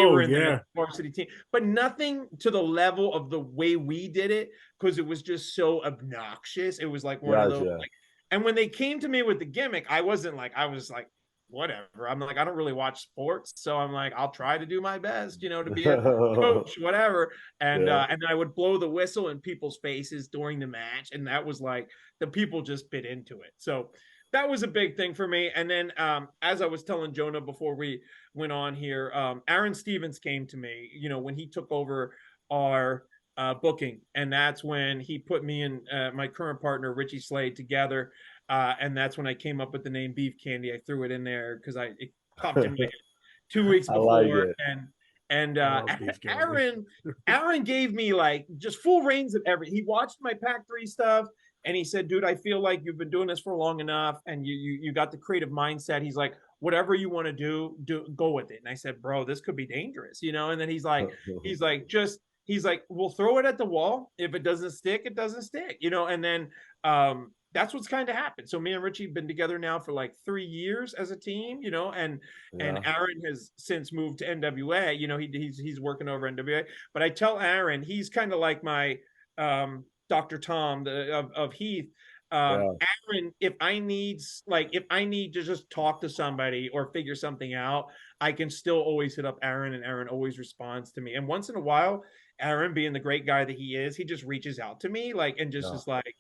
[SPEAKER 2] were in the varsity team, but nothing to the level of the way we did it, because it was just so obnoxious. It was like one of those. And when they came to me with the gimmick, I was like, whatever. I'm like, I don't really watch sports, so I'm like, I'll try to do my best, to be a coach, whatever. And and then I would blow the whistle in people's faces during the match, and that was like the people just bit into it. So that was a big thing for me. And then as I was telling Jonah before we went on here, Aaron Stevens came to me, when he took over our booking, and that's when he put me and my current partner Richie Slade together, and that's when I came up with the name Beef Candy. I threw it in there because it popped in my head 2 weeks before. And Aaron gave me like just full reins of everything. He watched my Pack 3 stuff, and he said, dude, I feel like you've been doing this for long enough, and you got the creative mindset. He's like, whatever you want to do, go with it. And I said, bro, this could be dangerous, And then he's like, we'll throw it at the wall. If it doesn't stick, it doesn't stick, And then that's what's kind of happened. So me and Richie have been together now for like 3 years as a team, and Aaron has since moved to NWA. He's working over NWA. But I tell Aaron, he's kind of like my Dr. Tom of Heath. Aaron, if I need to just talk to somebody or figure something out, I can still always hit up Aaron, and Aaron always responds to me. And once in a while, Aaron, being the great guy that he is, he just reaches out to me, and just is like,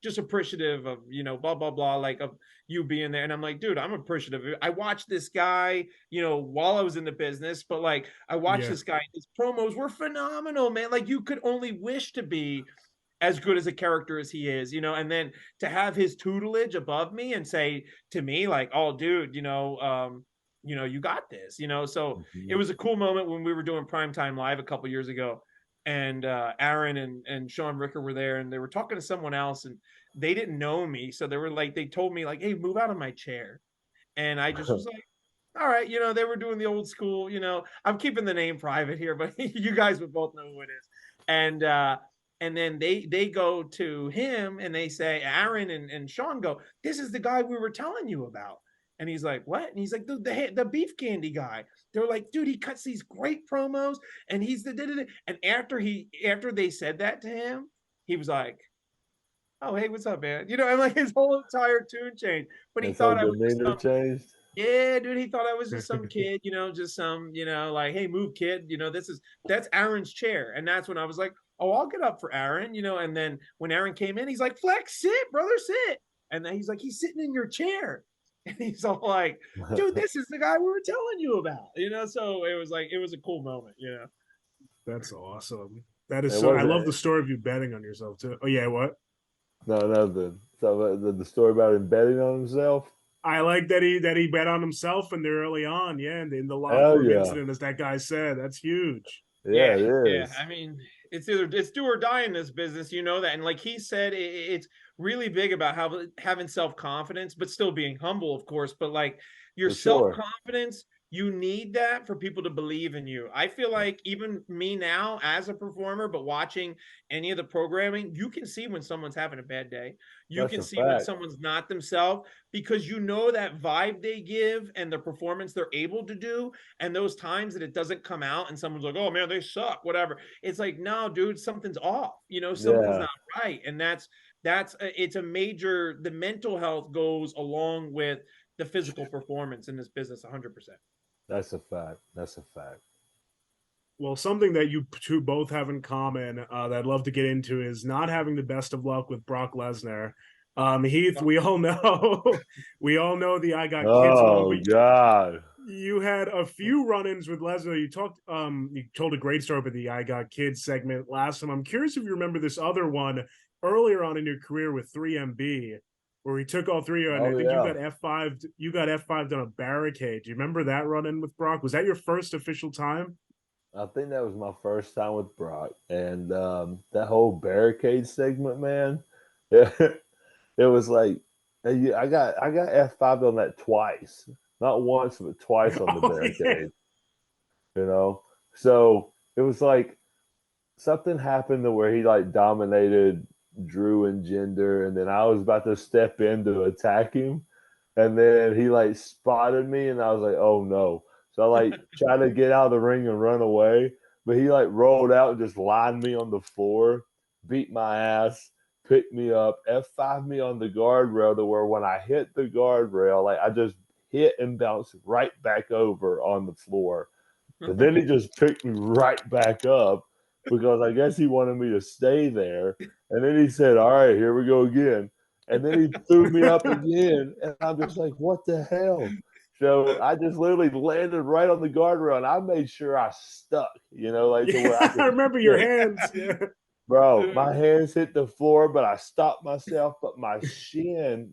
[SPEAKER 2] just appreciative of, blah, blah, blah, like of you being there. And I'm like, dude, I'm appreciative. I watched this guy, while I was in the business, but like, I watched this guy, his promos were phenomenal, man. Like you could only wish to be as good as a character as he is, and then to have his tutelage above me and say to me like, oh dude, you got this, so it was a cool moment when we were doing Primetime Live a couple years ago. And Aaron and Sean Ricker were there, and they were talking to someone else, and they didn't know me. So they told me like, hey, move out of my chair. And I just was like, all right, they were doing the old school, I'm keeping the name private here, but you guys would both know who it is. And then they go to him and they say, Aaron and Sean go, this is the guy we were telling you about. And he's like, what? And he's like, the Beef Candy guy. They were like, dude, he cuts these great promos, and he's the. And after they said that to him, he was like, oh, hey, what's up, man? And like his whole entire tune changed. But he thought I was just changed. Yeah, dude, he thought I was just some kid, just some, like, hey, move, kid. That's Aaron's chair. And that's when I was like, oh, I'll get up for Aaron, And then when Aaron came in, he's like, Flex, sit, brother, sit. And then he's like, he's sitting in your chair. And he's all like, dude, this is the guy we were telling you about, So it was a cool moment,
[SPEAKER 3] That's awesome. That is so. I love the story of you betting on yourself too. Oh yeah, what?
[SPEAKER 1] No, nothing. So the story about him betting on himself.
[SPEAKER 3] I like that he bet on himself in there early on. Yeah, and in the locker room incident, as that guy said, that's huge.
[SPEAKER 1] Yeah, it is.
[SPEAKER 2] Yeah, I mean, it's do or die in this business, that. And like he said, it's really big about having self-confidence, but still being humble, of course. But like your self-confidence, you need that for people to believe in you. I feel like even me now as a performer, but watching any of the programming, you can see when someone's having a bad day. You can see when someone's not themselves, because that vibe they give and the performance they're able to do, and those times that it doesn't come out and someone's like, oh man, they suck, whatever. It's like, no, dude, something's off, something's not right. And it's a major, the mental health goes along with the physical performance in this business 100%.
[SPEAKER 1] That's a fact.
[SPEAKER 3] Well, something that you two both have in common that I'd love to get into is not having the best of luck with Brock Lesnar. Heath, we all know the I Got Kids.
[SPEAKER 1] Oh God!
[SPEAKER 3] You had a few run-ins with Lesnar. You told a great story about the I Got Kids segment last time. I'm curious if you remember this other one earlier on in your career with 3MB, where he took all three, and I think you got F5'd on a barricade. Do you remember that run-in with Brock? Was that your first official time?
[SPEAKER 1] I think that was my first time with Brock, and that whole barricade segment, man. It was like I got F5'd on that twice, not once but twice on the barricade. Yeah. So it was like something happened to where he like dominated Drew and Jinder, and then I was about to step in to attack him, and then he like spotted me, and I was like, oh no. So I like tried to get out of the ring and run away, but he like rolled out and just lined me on the floor, beat my ass, picked me up, F5'd me on the guardrail to where when I hit the guardrail, like I just hit and bounced right back over on the floor. But then he just picked me right back up because I guess he wanted me to stay there. And then he said, all right, here we go again. And then he threw me up again. And I'm just like, what the hell? So I just literally landed right on the guardrail, and I made sure I stuck, like to where
[SPEAKER 3] I remember your hands. Yeah.
[SPEAKER 1] Bro, my hands hit the floor, but I stopped myself. But my shin,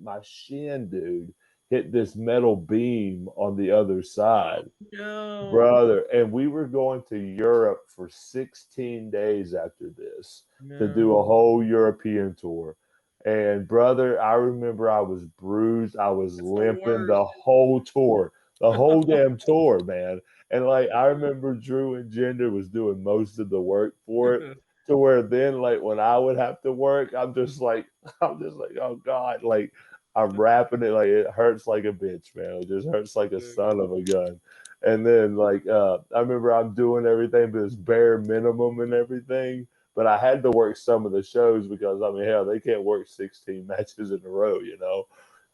[SPEAKER 1] dude, hit this metal beam on the other side.
[SPEAKER 2] No.
[SPEAKER 1] Brother. And we were going to Europe for 16 days after this to do a whole European tour. And brother, I remember I was bruised. I was limping the whole tour, the whole damn tour, man. And like, I remember Drew and Jinder was doing most of the work for it, to where then, like, when I would have to work, I'm just like, oh God, like I'm rapping it, like it hurts like a bitch, man. It just hurts like a son of a gun. And then like, I remember I'm doing everything, but it's bare minimum and everything. But I had to work some of the shows because, I mean, hell, they can't work 16 matches in a row,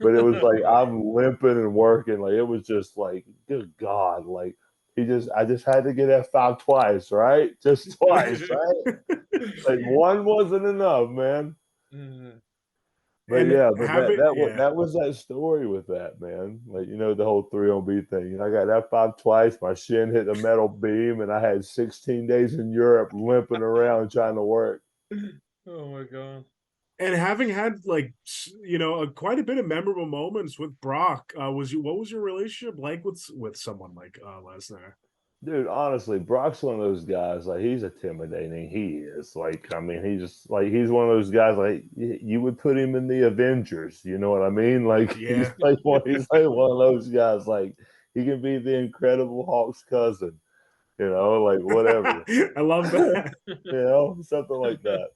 [SPEAKER 1] But it was like I'm limping and working. Like, it was just like, good God. Like, I just had to get F5 twice, right? Just twice, right? Like, one wasn't enough, man.
[SPEAKER 2] Mm-hmm.
[SPEAKER 1] But yeah, but that was that story with that, man. Like, the whole 3-on-B thing. I got F5 twice, my shin hit the metal beam, and I had 16 days in Europe limping around trying to work.
[SPEAKER 2] Oh my God.
[SPEAKER 3] And having had like quite a bit of memorable moments with Brock, what was your relationship like with someone like Lesnar?
[SPEAKER 1] Dude, honestly, Brock's one of those guys, like, he's intimidating. He is. Like, I mean, he's one of those guys, like, you would put him in the Avengers, you know what I mean? Like,
[SPEAKER 3] yeah.
[SPEAKER 1] he's like one of those guys, like, he can be the Incredible Hulk's cousin, like, whatever.
[SPEAKER 3] I love that.
[SPEAKER 1] Something like that.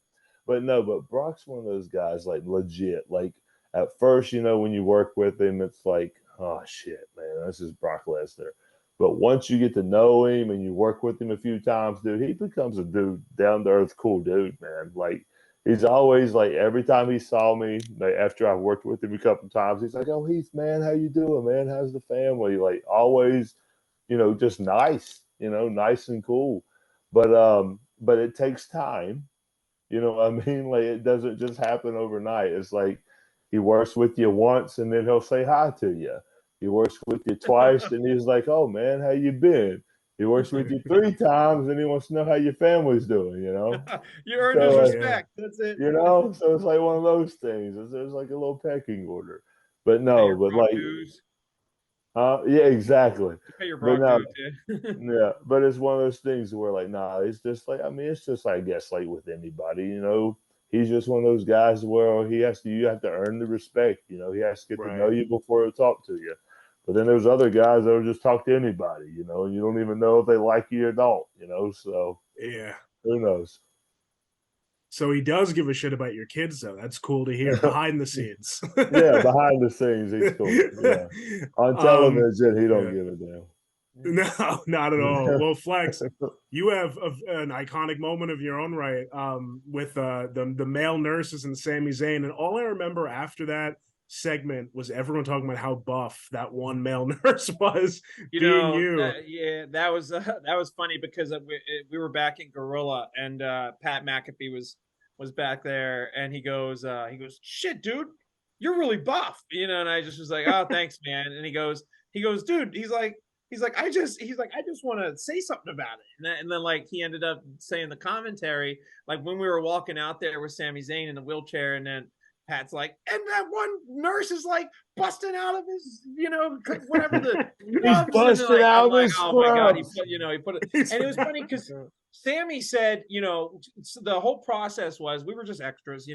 [SPEAKER 1] But no, but Brock's one of those guys, like, legit. Like, at first, when you work with him, it's like, oh, shit, man, this is Brock Lesnar. But once you get to know him and you work with him a few times, dude, he becomes a dude, down-to-earth, cool dude, man. Like, he's always, like, every time he saw me, like, after I've worked with him a couple times, he's like, oh, Heath, man, how you doing, man? How's the family? Like, always, just nice, nice and cool. But it takes time. You know what I mean? Like, it doesn't just happen overnight. It's like he works with you once and then he'll say hi to you. He works with you twice, and he's like, oh, man, how you been? He works with you 3 times, and he wants to know how your family's doing,
[SPEAKER 2] You earned his respect. Yeah. That's it.
[SPEAKER 1] So it's like one of those things. There's like a little pecking order. But no, but like, yeah, exactly.
[SPEAKER 2] Pay your Brock dues,
[SPEAKER 1] yeah, but it's one of those things where, like, nah, it's just like, I mean, it's just, I guess, like with anybody, he's just one of those guys where you have to earn the respect. He has to get to know you before he'll talk to you. But then there's other guys that will just talk to anybody, and you don't even know if they like you or don't, so
[SPEAKER 3] yeah,
[SPEAKER 1] who knows?
[SPEAKER 3] So he does give a shit about your kids, though. That's cool to hear behind the scenes.
[SPEAKER 1] Yeah, behind the scenes, he's cool. Yeah. On television, he don't give a damn.
[SPEAKER 3] No, not at all. Well, Flex, you have an iconic moment of your own right with the male nurses and Sami Zayn. And all I remember after that segment was everyone talking about how buff that one male nurse was.
[SPEAKER 2] That was funny because we were back in Gorilla and Pat McAfee was back there, and he goes, shit, dude, you're really buff, and I just was like, oh, thanks, man. And he goes, dude, he's like, I just want to say something about it. And then like he ended up saying the commentary, like when we were walking out there with Sami Zayn in the wheelchair, and then Pat's like, and that one nurse is like busting out of his, whatever the
[SPEAKER 1] he's busting out of his
[SPEAKER 2] oh my God, he put it, and it was funny because Sammy said, the whole process was we were just extras,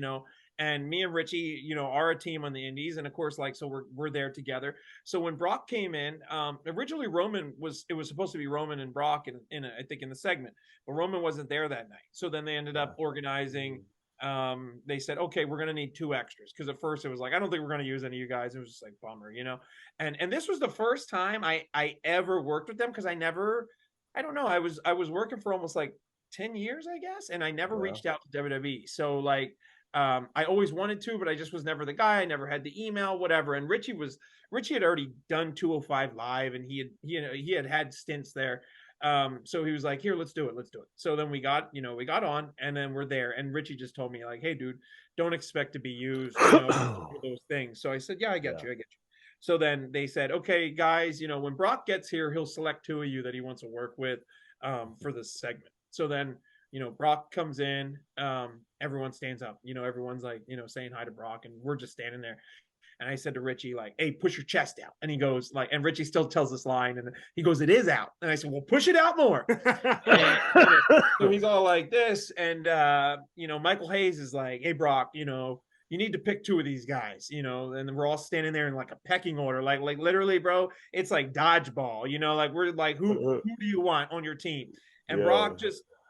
[SPEAKER 2] and me and Richie, are a team on the indies, and of course, like, so we're there together. So when Brock came in, originally it was supposed to be Roman and Brock in I think in the segment, but Roman wasn't there that night. So then they ended up organizing. They said, okay, we're going to need 2 extras. Cause at first it was like, I don't think we're going to use any of you guys. It was just like, bummer, and this was the first time I ever worked with them. Cause I don't know. I was working for almost like 10 years, I guess. And I never reached out to WWE. So like I always wanted to, but I just was never the guy. I never had the email, whatever. And Richie had already done 205 Live, and he had stints there. So he was like, here, let's do it. So then we got on, and then we're there. And Richie just told me, like, hey, dude, don't expect to be used, for those things. So I said, yeah, I get you. So then they said, okay, guys, when Brock gets here, he'll select 2 of you that he wants to work with for this segment. So then, Brock comes in, everyone stands up, everyone's like, saying hi to Brock, and we're just standing there. And I said to Richie, like, hey, push your chest out. And he goes, like, and Richie still tells this line, and he goes, it is out. And I said, well, push it out more. So he's all like this. And, Michael Hayes is like, hey, Brock, you need to pick 2 of these guys, and we're all standing there in like a pecking order. Like literally, bro, it's like dodgeball, like we're like, who do you want on your team? And Brock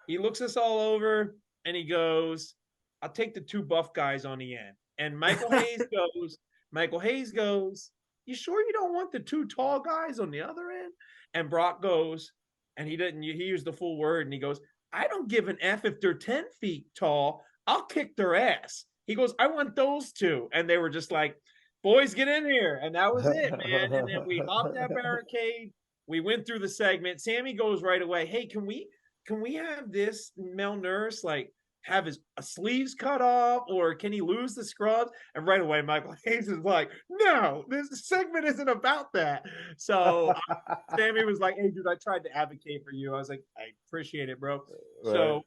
[SPEAKER 2] he looks us all over and he goes, I'll take the 2 buff guys on the end. And Michael Hayes goes, you sure you don't want the 2 tall guys on the other end? And Brock goes, and he used the full word, and he goes, I don't give an F if they're 10 feet tall. I'll kick their ass. He goes, I want those 2. And they were just like, boys, get in here. And that was it, man. And then we hopped that barricade. We went through the segment. Sammy goes right away, hey, can we have this male nurse, like, have his sleeves cut off, or can he lose the scrubs? And right away, Michael Hayes is like, no, this segment isn't about that. So Sammy was like, hey, dude, I tried to advocate for you. I was like, I appreciate it, bro. Right. So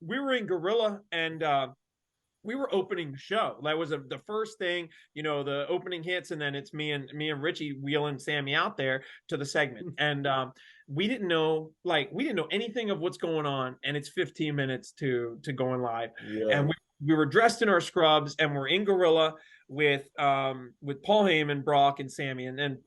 [SPEAKER 2] we were in Gorilla, and we were opening the show. That was the first thing, the opening hits, and then it's me and Richie wheeling Sammy out there to the segment. And we didn't know anything of what's going on, and it's 15 minutes to going live. Yeah. And we were dressed in our scrubs, and we're in Gorilla with Paul Heyman, Brock, and Sammy, and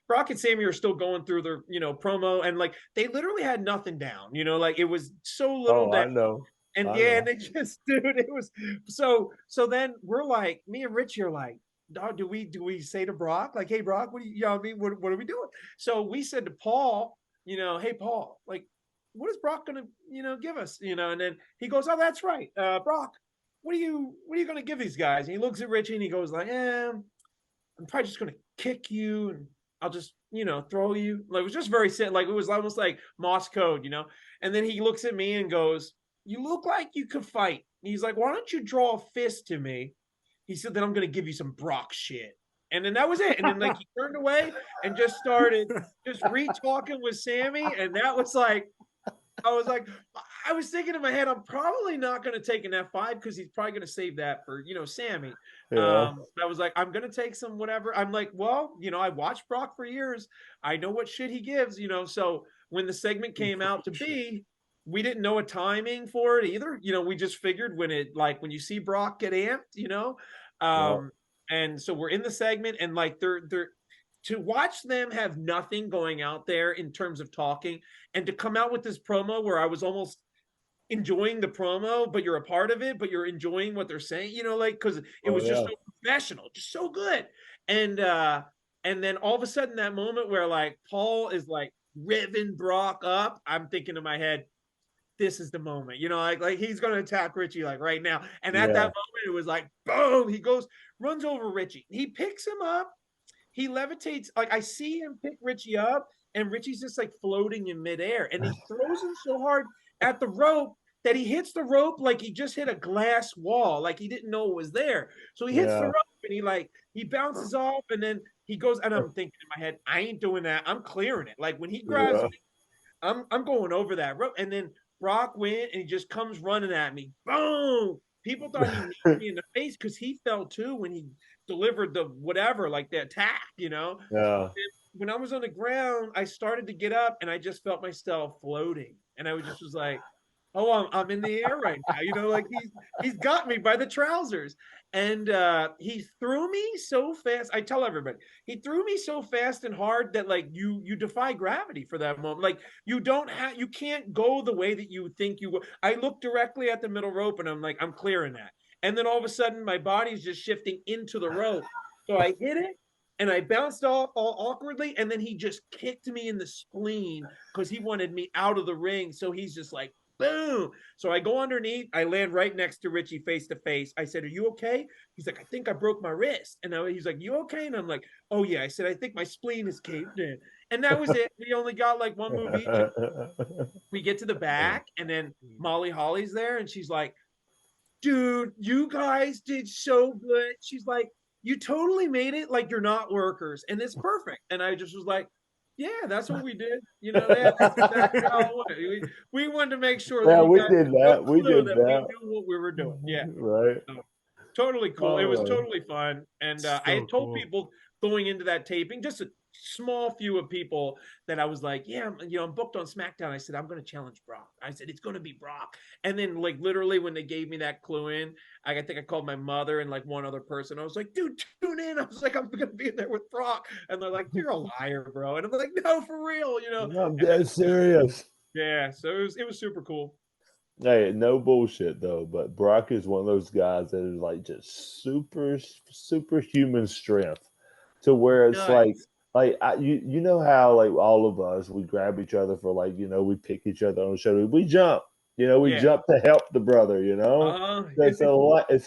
[SPEAKER 2] Brock and Sammy are still going through their promo, and like they literally had nothing down, like it was so little.
[SPEAKER 1] I know.
[SPEAKER 2] And and they just, dude, it was so then we're like, me and Richie are like, dog, do we say to Brock, like, hey, Brock, what do you know what I mean? What are we doing? So we said to Paul, hey, Paul, like, what is Brock gonna, give us? And then he goes, oh, that's right. Brock, what are you gonna give these guys? And he looks at Richie and he goes like, I'm probably just gonna kick you, and I'll just, throw you. Like, it was just very simple. Like, it was almost like Morse code, And then he looks at me and goes, you look like you could fight. And he's like, why don't you draw a fist to me? He said, then I'm going to give you some Brock shit. And then that was it. And then like he turned away and just started just re-talking with Sammy. And that was like, I was thinking in my head, I'm probably not going to take an F5 because he's probably going to save that for, Sammy. Yeah. I was like, I'm going to take some whatever. I'm like, well, I watched Brock for years. I know what shit he gives, So when the segment came out to be, we didn't know a timing for it either. We just figured when you see Brock get amped, and so we're in the segment, and like they're to watch them have nothing going out there in terms of talking, and to come out with this promo where I was almost enjoying the promo, but you're a part of it, but you're enjoying what they're saying, because it was just so professional, just so good. And then all of a sudden that moment where like Paul is like revving Brock up, I'm thinking in my head, this is the moment, like he's going to attack Richie like right now. And at that moment, it was like, boom, he runs over Richie. He picks him up. He levitates. Like I see him pick Richie up, and Richie's just like floating in midair. And he throws him so hard at the rope that he hits the rope like he just hit a glass wall, like he didn't know it was there. So he hits the rope, and he bounces off, and then he goes, and I'm thinking in my head, I ain't doing that. I'm clearing it. Like when he grabs me, I'm going over that rope. And then Brock went, and he just comes running at me. Boom! People thought he hit me in the face because he fell too when he delivered the whatever, like the attack, Yeah. And when I was on the ground, I started to get up, and I just felt myself floating, and I was like, oh, I'm in the air right now, like he's got me by the trousers. And he threw me so fast. I tell everybody, he threw me so fast and hard that like you defy gravity for that moment. Like you can't go the way that you think you will. I looked directly at the middle rope, and I'm like, I'm clearing that. And then all of a sudden my body's just shifting into the rope. So I hit it, and I bounced off all awkwardly. And then he just kicked me in the spleen because he wanted me out of the ring. So he's just like, boom. So I go underneath. I land right next to Richie face to face. I said, "Are you okay?" He's like, "I think I broke my wrist." And he's like, "You okay?" And I'm like, "Oh yeah." I said, "I think my spleen is caved in." And that was it. We only got like one move each. We get to the back, and then Molly Holly's there, and she's like, "Dude, you guys did so good." She's like, "You totally made it like you're not workers, and it's perfect." And I just was like, "Yeah, that's what we did." That's exactly how it went. We wanted to make sure that
[SPEAKER 1] Yeah,
[SPEAKER 2] you
[SPEAKER 1] we
[SPEAKER 2] guys
[SPEAKER 1] did
[SPEAKER 2] had
[SPEAKER 1] that.
[SPEAKER 2] no
[SPEAKER 1] We
[SPEAKER 2] clue
[SPEAKER 1] did
[SPEAKER 2] that we
[SPEAKER 1] that.
[SPEAKER 2] knew what we were doing. Yeah,
[SPEAKER 1] Right.
[SPEAKER 2] so, totally cool. It was
[SPEAKER 1] Oh.
[SPEAKER 2] totally fun, and I had told people going into that taping, just a small few of people, that I was like, "Yeah, I'm booked on SmackDown." I said, "I'm going to challenge Brock." I said, "It's going to be Brock." And then, like, literally when they gave me that clue in, I think I called my mother and like one other person. I was like, "Dude, tune in." I was like, "I'm going to be in there with Brock," and they're like, "You're a liar, bro." And I'm like, "No, for real."
[SPEAKER 1] I'm dead serious.
[SPEAKER 2] Yeah, so it was super cool.
[SPEAKER 1] Hey, no bullshit though, but Brock is one of those guys that is like just superhuman strength, to where it's
[SPEAKER 2] Nice.
[SPEAKER 1] you know how like all of us, we grab each other for like, we pick each other on the shoulder, we jump, we
[SPEAKER 2] Yeah.
[SPEAKER 1] jump to help the brother, it's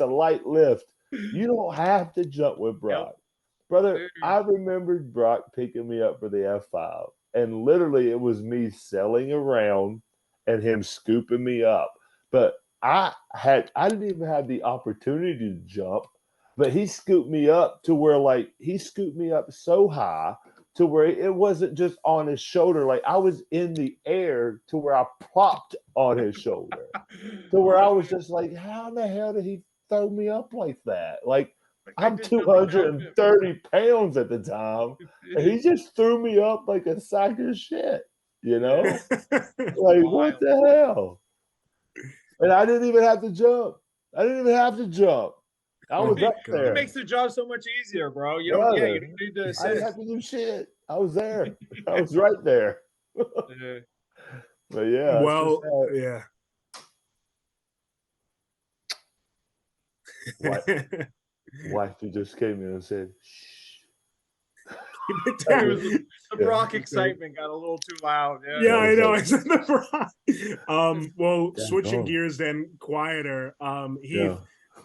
[SPEAKER 1] a light lift. You don't have to jump with Brock.
[SPEAKER 2] Nope.
[SPEAKER 1] Brother, I remembered Brock picking me up for the F5, and literally it was me selling around and him scooping me up. But I didn't even have the opportunity to jump, but he scooped me up to where he scooped me up so high to where it wasn't just on his shoulder. Like I was in the air to where I plopped on his shoulder. To where I was just like, how in the hell did he throw me up like that? Like I'm 230 pounds at the time, and he just threw me up like a sack of shit. Like what the hell? And I didn't even have to jump. I was up there.
[SPEAKER 2] It makes the job so much easier, bro. You don't need to assist.
[SPEAKER 1] I didn't have to do shit. I was there. I was right there. But yeah.
[SPEAKER 3] Well, yeah.
[SPEAKER 1] Wife just came in and said, "Shh."
[SPEAKER 2] The Brock excitement got a little too loud.
[SPEAKER 3] Yeah, I know. I said the Brock. Well, switching gears then, quieter. Heath,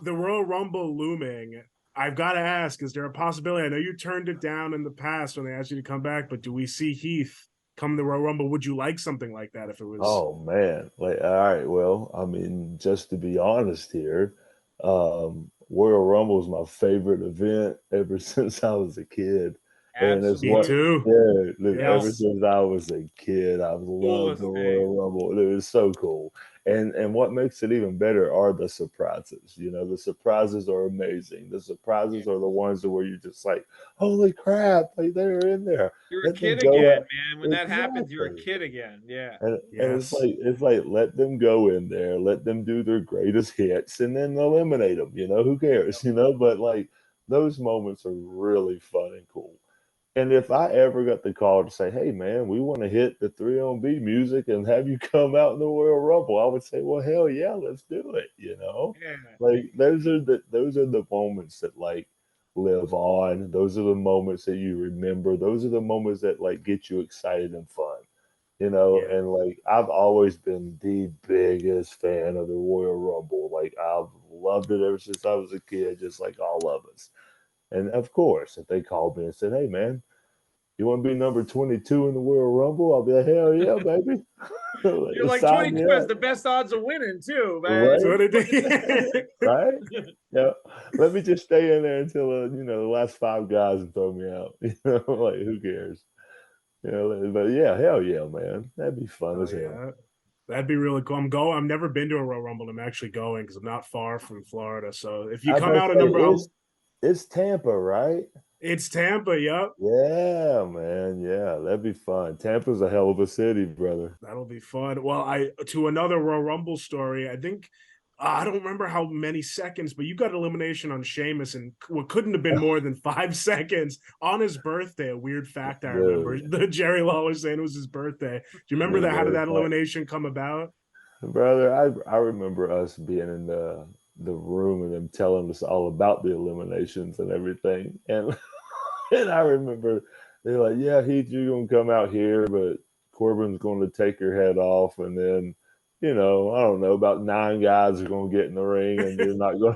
[SPEAKER 3] the Royal Rumble looming. I've got to ask: is there a possibility? I know you turned it down in the past when they asked you to come back, but do we see Heath come to Royal Rumble? Would you like something like that if it was?
[SPEAKER 1] Oh man! All right. Well, I mean, just to be honest here, Royal Rumble is my favorite event ever since I was a kid. And it's
[SPEAKER 3] Me too.
[SPEAKER 1] Ever since I was a kid, I've loved the Royal Rumble. It was so cool. And what makes it even better are the surprises. The surprises are amazing. The surprises are the ones where you're just like, holy crap, like they're in there.
[SPEAKER 2] You're a kid again, man. When that happens, you're a kid again. Yeah.
[SPEAKER 1] And it's like let them go in there, let them do their greatest hits, and then eliminate them. Who cares? But like those moments are really fun and cool. And if I ever got the call to say, "Hey, man, we want to hit the 3-on-B music and have you come out in the Royal Rumble," I would say, "Well, hell yeah, let's do it."
[SPEAKER 2] Yeah.
[SPEAKER 1] Like those are the moments that like live on. Those are the moments that you remember. Those are the moments that like get you excited and fun. And like I've always been the biggest fan of the Royal Rumble. Like I've loved it ever since I was a kid, just like all of us. And of course, if they called me and said, "Hey, man, you want to be number 22 in the Royal Rumble?" I'll be like, "Hell yeah, baby."
[SPEAKER 2] You're like 22 has the best odds of winning too, man.
[SPEAKER 1] Right? Yeah. Let me just stay in there until the last 5 guys and throw me out. Like who cares? But yeah, hell yeah, man. That'd be fun as hell.
[SPEAKER 3] That'd be really cool. I've never been to a Royal Rumble. I'm actually going because I'm not far from Florida. So if you come out a number,
[SPEAKER 1] it's Tampa, right?
[SPEAKER 3] It's Tampa, yep.
[SPEAKER 1] Yeah, man. Yeah, that'd be fun. Tampa's a hell of a city, brother.
[SPEAKER 3] That'll be fun. Well, to another Royal Rumble story, I think I don't remember how many seconds, but you got elimination on Sheamus in what couldn't have been more than 5 seconds on his birthday. A weird fact I remember. The Jerry Lawler saying it was his birthday. Do you remember that? How did that elimination come about?
[SPEAKER 1] Brother, I remember us being in the room and them telling us all about the eliminations and everything. And I remember they're like, "Yeah, Heath, you're gonna come out here, but Corbin's going to take your head off, and then I don't know, about 9 guys are going to get in the ring, and you're not going.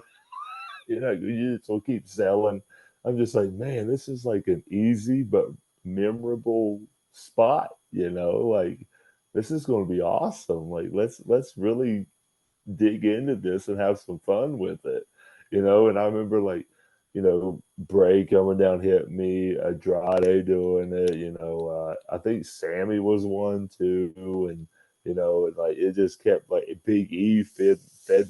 [SPEAKER 1] You just will keep selling. I'm just like, man, this is like an easy but memorable spot. Like this is going to be awesome. Like let's really dig into this and have some fun with it. And I remember like, Bray coming down hit me, Andrade doing it. I think Sammy was one too, and like it just kept like Big E fed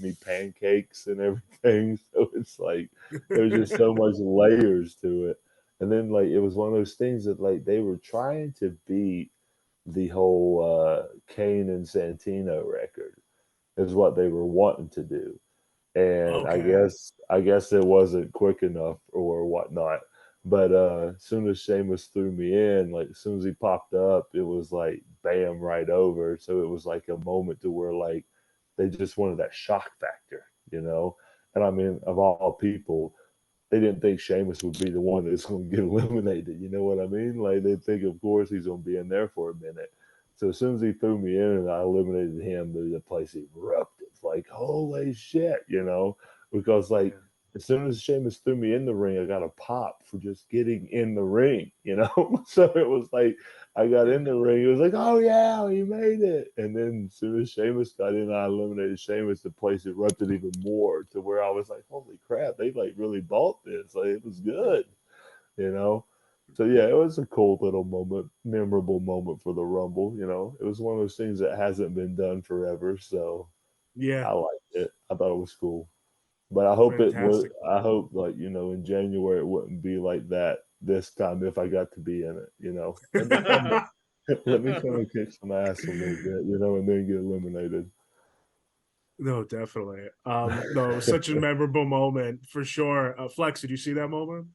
[SPEAKER 1] me pancakes and everything. So it's like there's just so much layers to it. And then like it was one of those things that like they were trying to beat the whole Kane and Santino record is what they were wanting to do. And
[SPEAKER 3] Okay.
[SPEAKER 1] I guess it wasn't quick enough or whatnot. But as soon as Sheamus threw me in, like as soon as he popped up, it was like bam right over. So it was like a moment to where like they just wanted that shock factor. And I mean, of all people, they didn't think Sheamus would be the one that's going to get eliminated. You know what I mean? Like they think, of course, he's going to be in there for a minute. So as soon as he threw me in and I eliminated him, the place erupted. It's like, holy shit. Because like
[SPEAKER 3] Yeah.
[SPEAKER 1] as soon as Sheamus threw me in the ring, I got a pop for just getting in the ring. So it was like I got in the ring. It was like, oh yeah, he made it. And then as soon as Sheamus got in, I eliminated Sheamus. The place erupted even more to where I was like, holy crap, they like really bought this. Like it was good, you know. So yeah, it was a cool little moment, memorable moment for the Rumble. It was one of those things that hasn't been done forever. So
[SPEAKER 3] Yeah.
[SPEAKER 1] I liked it. I thought it was cool. But I hope it would.
[SPEAKER 3] Fantastic.
[SPEAKER 1] I hope like in January it wouldn't be like that this time if I got to be in it. Let me come. Let me come and kick some ass a little bit. And then get eliminated.
[SPEAKER 3] No, definitely. No, it was such a memorable moment for sure. Flex, did you see that moment?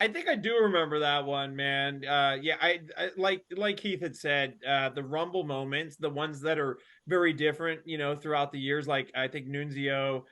[SPEAKER 2] I think I do remember that one, man. Yeah, I like Heath had said, the Rumble moments, the ones that are very different, throughout the years. Like I think Nunzio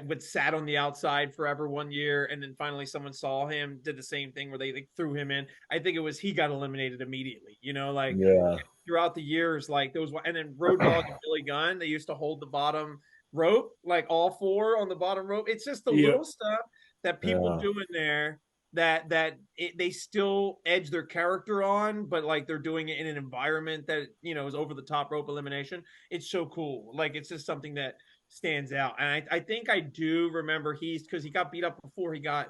[SPEAKER 2] would sat on the outside forever one year, and then finally someone saw him, did the same thing where they threw him in. I think it was he got eliminated immediately. Like
[SPEAKER 1] Yeah.
[SPEAKER 2] throughout the years, like those, and then Road Dogg and Billy Gunn, they used to hold the bottom rope, like all four on the bottom rope. It's just the
[SPEAKER 3] Yeah.
[SPEAKER 2] little stuff that people
[SPEAKER 1] Yeah.
[SPEAKER 2] do in there they still edge their character on, but like they're doing it in an environment that is over the top rope elimination. It's so cool. Like it's just something that stands out. And I think I do remember Heath because he got beat up before you got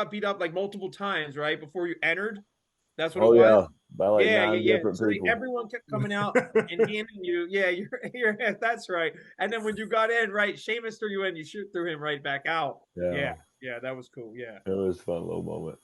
[SPEAKER 2] beat up like multiple times, right? Before you entered. That's what it
[SPEAKER 1] Oh
[SPEAKER 2] was.
[SPEAKER 1] yeah. By like
[SPEAKER 2] Yeah, yeah,
[SPEAKER 1] 9
[SPEAKER 2] yeah.
[SPEAKER 1] different
[SPEAKER 2] So
[SPEAKER 1] people.
[SPEAKER 2] everyone kept coming out and handing you. Yeah, you're that's right. And then when you got in, right, Sheamus threw you in, you threw him right back out. Yeah,
[SPEAKER 1] Yeah.
[SPEAKER 2] yeah, that was cool. Yeah.
[SPEAKER 1] It was a fun little moment.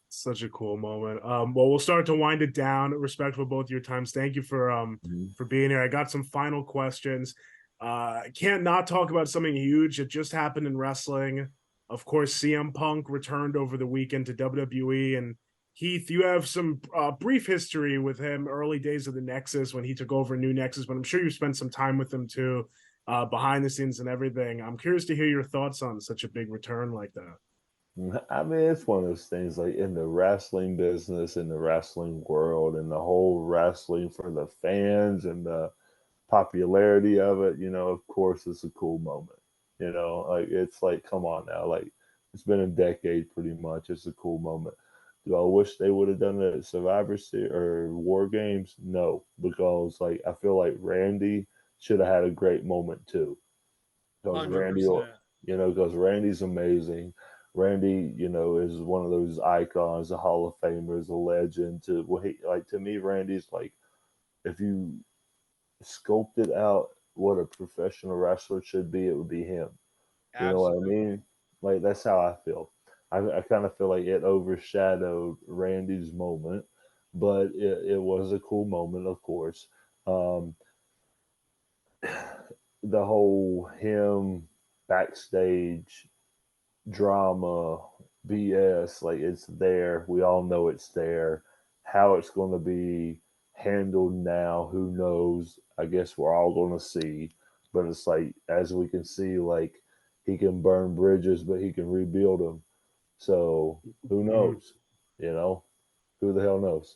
[SPEAKER 3] Such a cool moment. Well, we'll start to wind it down. Respectful of both your times. Thank you
[SPEAKER 1] Mhm.
[SPEAKER 3] for being here. I got some final questions. Can't not talk about something huge that just happened in wrestling. Of course, CM Punk returned over the weekend to WWE, and Heath, you have some brief history with him, early days of the Nexus when he took over New Nexus, but I'm sure you spent some time with him too, behind the scenes and everything. I'm curious to hear your thoughts on such a big return like that.
[SPEAKER 1] I mean, it's one of those things like in the wrestling business, in the wrestling world, and the whole wrestling for the fans and the popularity of it, of course, it's a cool moment. Like it's like, come on now, like it's been a decade pretty much. It's a cool moment. Do I wish they would have done it at Survivor Series or War Games? No, because like I feel like Randy should have had a great moment too. Because Randy,
[SPEAKER 2] 100%.
[SPEAKER 1] because Randy's amazing. Randy, is one of those icons, a Hall of Famer, is a legend. To me, Randy's like if you sculpted out what a professional wrestler should be, it would be him. You know what I
[SPEAKER 2] Absolutely.
[SPEAKER 1] mean? Like that's how I feel. I kind of feel like it overshadowed Randy's moment, but it was a cool moment, of course. Um, the whole him backstage drama, BS, like it's there. We all know it's there. How it's going to be handled now, who knows? I guess we're all going to see. But it's like, as we can see, like he can burn bridges, but he can rebuild them. So who
[SPEAKER 3] Mhm.
[SPEAKER 1] knows? You know, who the hell knows?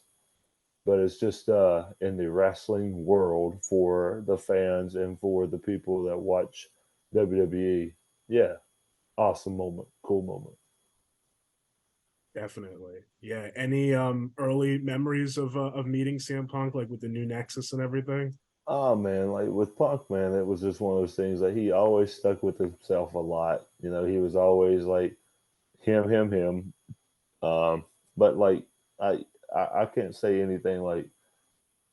[SPEAKER 1] but it's just in the wrestling world for the fans and for the people that watch WWE. Yeah, awesome moment, cool moment.
[SPEAKER 3] Definitely. Yeah. Any early memories of meeting CM Punk, like with the new Nexus and everything?
[SPEAKER 1] Oh man, like with Punk, man, it was just one of those things that he always stuck with himself a lot. You know, he was always like him. Um, but like I, I can't say anything like,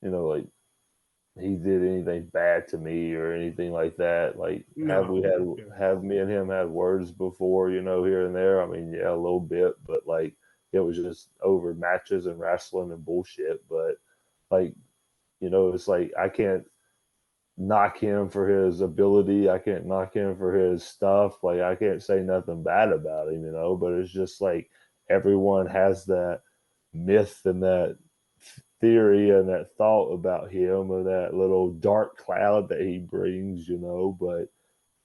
[SPEAKER 1] like he did anything bad to me or anything like that. Like
[SPEAKER 3] No. Yeah.
[SPEAKER 1] have me and him had words before, here and there. I mean, yeah, a little bit, but like it was just over matches and wrestling and bullshit. But like, it's like I can't knock him for his ability. I can't knock him for his stuff. Like I can't say nothing bad about him, but it's just like everyone has that myth and that theory and that thought about him or that little dark cloud that he brings, but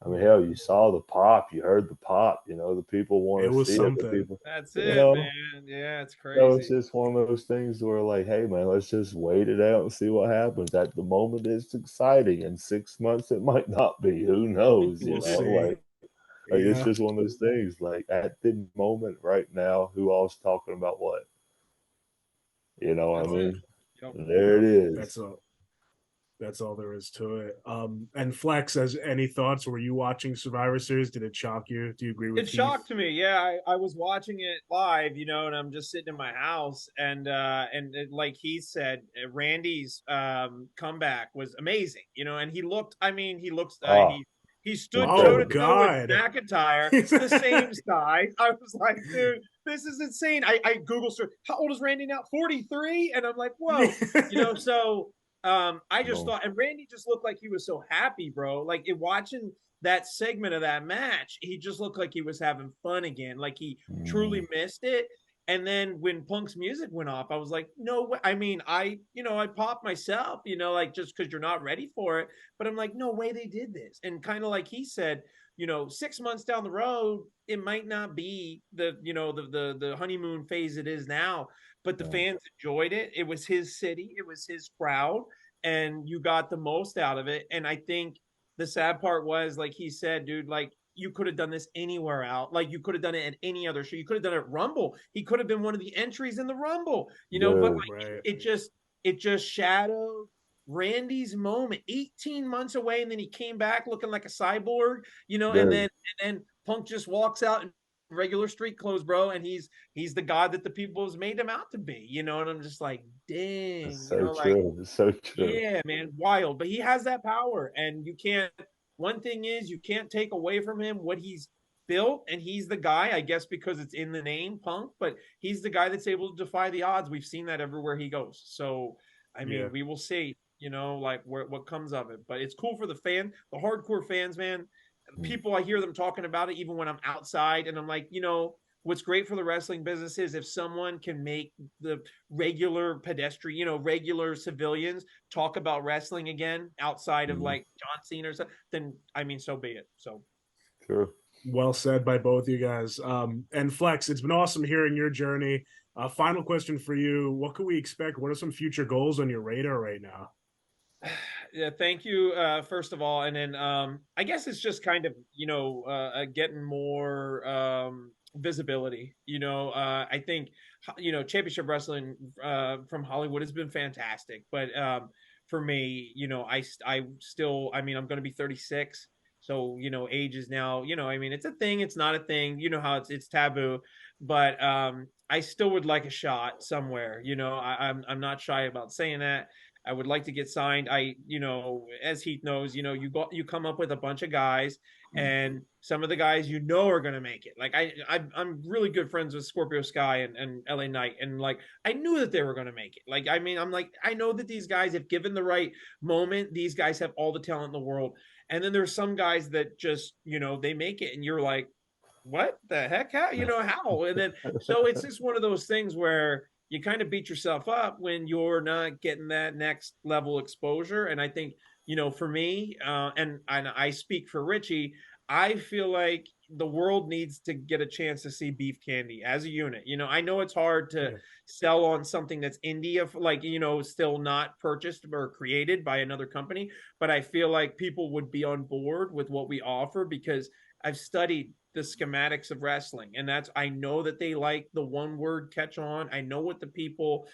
[SPEAKER 1] I mean, hell, you saw the pop, you heard the pop, the people want
[SPEAKER 3] It
[SPEAKER 1] to
[SPEAKER 3] was
[SPEAKER 1] see it. The
[SPEAKER 3] something.
[SPEAKER 1] people,
[SPEAKER 2] That's
[SPEAKER 1] you
[SPEAKER 2] it,
[SPEAKER 1] know,
[SPEAKER 2] man. Yeah, it's
[SPEAKER 1] so it's
[SPEAKER 2] crazy.
[SPEAKER 1] just one of those things where, like, hey, man, let's just wait it out and see what happens. At the moment, it's exciting. In 6 months, it might not be. Who knows?
[SPEAKER 3] We'll see.
[SPEAKER 1] Like it's
[SPEAKER 3] Yeah.
[SPEAKER 1] just one of those things. Like at the moment, right now, who all's talking about what? You know what I
[SPEAKER 2] That's it.
[SPEAKER 1] mean?
[SPEAKER 2] Yep.
[SPEAKER 1] There it is.
[SPEAKER 3] That's all there is to it. And Flex, as any thoughts? Were you watching Survivor Series? Did it shock you? Do you agree with
[SPEAKER 2] It
[SPEAKER 3] Heath?
[SPEAKER 2] shocked me. Yeah, I was watching it live, and I'm just sitting in my house, and like he said, Randy's comeback was amazing, and he looked. I mean, he looks.
[SPEAKER 1] Oh,
[SPEAKER 2] He stood toe
[SPEAKER 3] Oh
[SPEAKER 2] to
[SPEAKER 1] incredible.
[SPEAKER 2] toe with
[SPEAKER 3] God.
[SPEAKER 2] McIntyre, the same size. I was like, dude, this is insane. I Googled, how old is Randy now? 43, and I'm like, whoa, So I just
[SPEAKER 1] No.
[SPEAKER 2] thought, and Randy just looked like he was so happy, bro. Like watching that segment of that match, he just looked like he was having fun again. Like he truly
[SPEAKER 1] Mm,
[SPEAKER 2] missed it. And then when Punk's music went off, I was like, no way. I mean, I popped myself, like just because you're not ready for it. But I'm like, no way they did this. And kind of like he said, 6 months down the road, it might not be the honeymoon phase it is now, but the
[SPEAKER 1] no.
[SPEAKER 2] fans enjoyed it. It was his city, it was his crowd, and you got the most out of it. And I think the sad part was, like he said, dude, like you could have done this anywhere out. Like you could have done it at any other show. You could have done it at Rumble. He could have been one of the entries in the Rumble, but
[SPEAKER 1] Dude,
[SPEAKER 2] like
[SPEAKER 3] Right.
[SPEAKER 2] it just shadowed Randy's moment. 18 months away, and then he came back looking like a cyborg, and
[SPEAKER 1] dude,
[SPEAKER 2] then Punk just walks out in regular street clothes, bro, and he's the god that the people has made him out to be, and I'm just like,
[SPEAKER 1] it's
[SPEAKER 2] dang,
[SPEAKER 1] so
[SPEAKER 2] like,
[SPEAKER 1] true. It's so true.
[SPEAKER 2] yeah, man, wild. But he has that power, and you can't. One thing is, you can't take away from him what he's built, and he's the guy, I guess, because it's in the name, Punk. But he's the guy that's able to defy the odds. We've seen that everywhere he goes. So, I
[SPEAKER 3] Yeah.
[SPEAKER 2] mean, we will see, like what comes of it. But it's cool for the the hardcore fans, man.
[SPEAKER 1] Mm,
[SPEAKER 2] People, I hear them talking about it even when I'm outside, and I'm like, what's great for the wrestling business is if someone can make the regular pedestrian, regular civilians talk about wrestling again outside of
[SPEAKER 1] mm,
[SPEAKER 2] like John Cena or something, then I mean, so be it. So
[SPEAKER 1] true.
[SPEAKER 3] Well said by both you guys. And Flex, it's been awesome hearing your journey. Final question for you. What can we expect? What are some future goals on your radar right now?
[SPEAKER 2] yeah, thank you, first of all, and then I guess it's just kind of getting more visibility. I think championship wrestling from Hollywood has been fantastic, but for me, I still, I mean, I'm going to be 36. So, age is now, I mean, it's a thing, it's not a thing, how it's taboo, but I still would like a shot somewhere. I'm not shy about saying that. I would like to get signed. As Heath knows, you come up with a bunch of guys, and some of the guys are going to make it. Like I'm really good friends with Scorpio Sky and LA Knight, and like I knew that they were going to make it. Like I mean, I'm like, I know that these guys, if given the right moment, these guys have all the talent in the world. And then there's some guys that just they make it, and you're like, what the heck? How? And then so it's just one of those things where you kind of beat yourself up when you're not getting that next level exposure. And I think, for me, and I speak for Richie, I feel like the world needs to get a chance to see Beef Candy as a unit. I know it's hard to sell on something that's indie, like, still not purchased or created by another company, but I feel like people would be on board with what we offer because I've studied the schematics of wrestling, and I know that they like the one word catch on. I know what the people,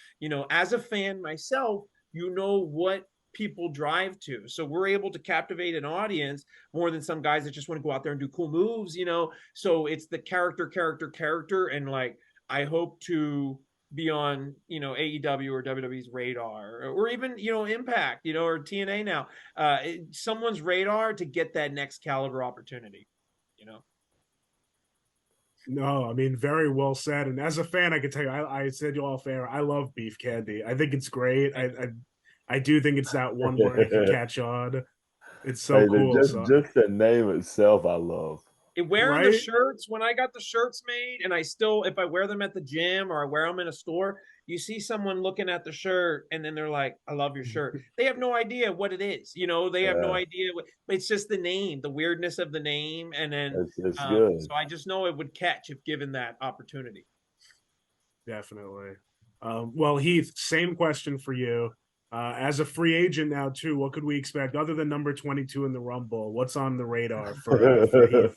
[SPEAKER 2] as a fan myself, what people drive to. So we're able to captivate an audience more than some guys that just want to go out there and do cool moves, So it's the character. And like, I hope to be on, AEW or WWE's radar or even, Impact, or TNA now, someone's radar to get that next caliber opportunity,
[SPEAKER 3] No, I mean, very well said. And as a fan, I can tell you, I said you all fair. I love Beef Candy. I think it's great. I do think it's that one where it can catch on. It's so cool.
[SPEAKER 1] Just the name itself, I love.
[SPEAKER 2] Wearing the shirts, when I got the shirts made, and I still, if I wear them at the gym or I wear them in a store, you see someone looking at the shirt and then they're like, I love your shirt. They have no idea what it is. They have no idea. It's just the name, the weirdness of the name. And then,
[SPEAKER 1] it's good.
[SPEAKER 2] So I just know it would catch if given that opportunity.
[SPEAKER 3] Definitely. Well, Heath, same question for you. As a free agent now, too, what could we expect other than number 22 in the Rumble? What's on the radar for Heath?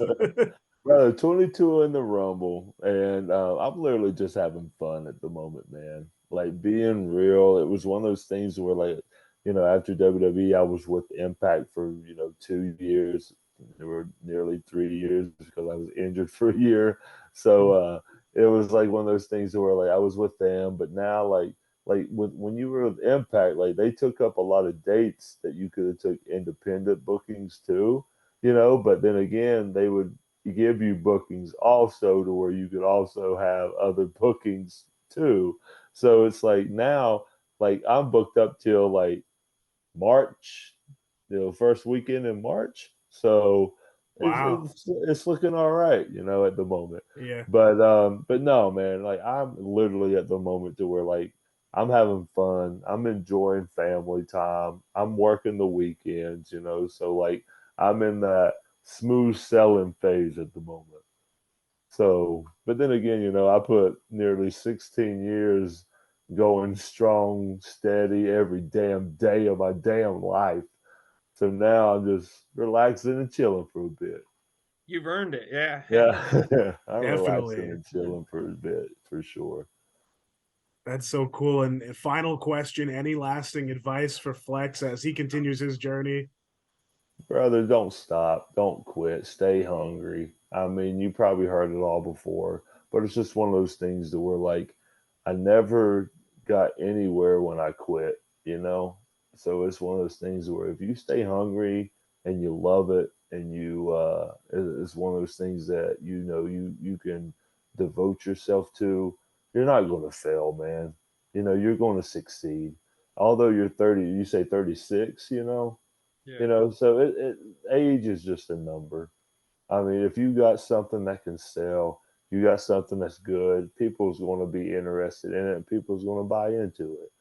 [SPEAKER 1] Brother, 22 in the Rumble, and I'm literally just having fun at the moment, man. Like, being real, it was one of those things where, like, after WWE, I was with Impact for, 2 years. There were nearly 3 years because I was injured for a year. So it was like one of those things where, like, I was with them, but now, like when you were with Impact, like, they took up a lot of dates that you could have took independent bookings too, but then again, they would give you bookings also to where you could also have other bookings too. So it's like now, like, I'm booked up till like March, first weekend in March. So
[SPEAKER 3] wow,
[SPEAKER 1] it's looking all right, at the moment.
[SPEAKER 3] Yeah.
[SPEAKER 1] But no, man, like, I'm literally at the moment to where, like, I'm having fun. I'm enjoying family time. I'm working the weekends, so, like, I'm in that smooth selling phase at the moment. So, but then again, I put nearly 16 years going strong, steady every damn day of my damn life. So now I'm just relaxing and chilling for a bit.
[SPEAKER 2] You've earned it. Yeah.
[SPEAKER 1] Yeah. I'm
[SPEAKER 3] Definitely.
[SPEAKER 1] relaxing and chilling for a bit, for sure.
[SPEAKER 3] That's so cool. And final question, any lasting advice for Flex as he continues his journey?
[SPEAKER 1] Brother, don't stop. Don't quit. Stay hungry. I mean, you probably heard it all before, but it's just one of those things that were like, I never got anywhere when I quit, So it's one of those things where if you stay hungry and you love it and it's one of those things that, you can devote yourself to, you're not going to fail, man. You're going to succeed. Although you're 30, you say 36,
[SPEAKER 2] Yeah.
[SPEAKER 1] So age is just a number. I mean, if you got something that can sell, you got something that's good, people's going to be interested in it and people's going to buy into it.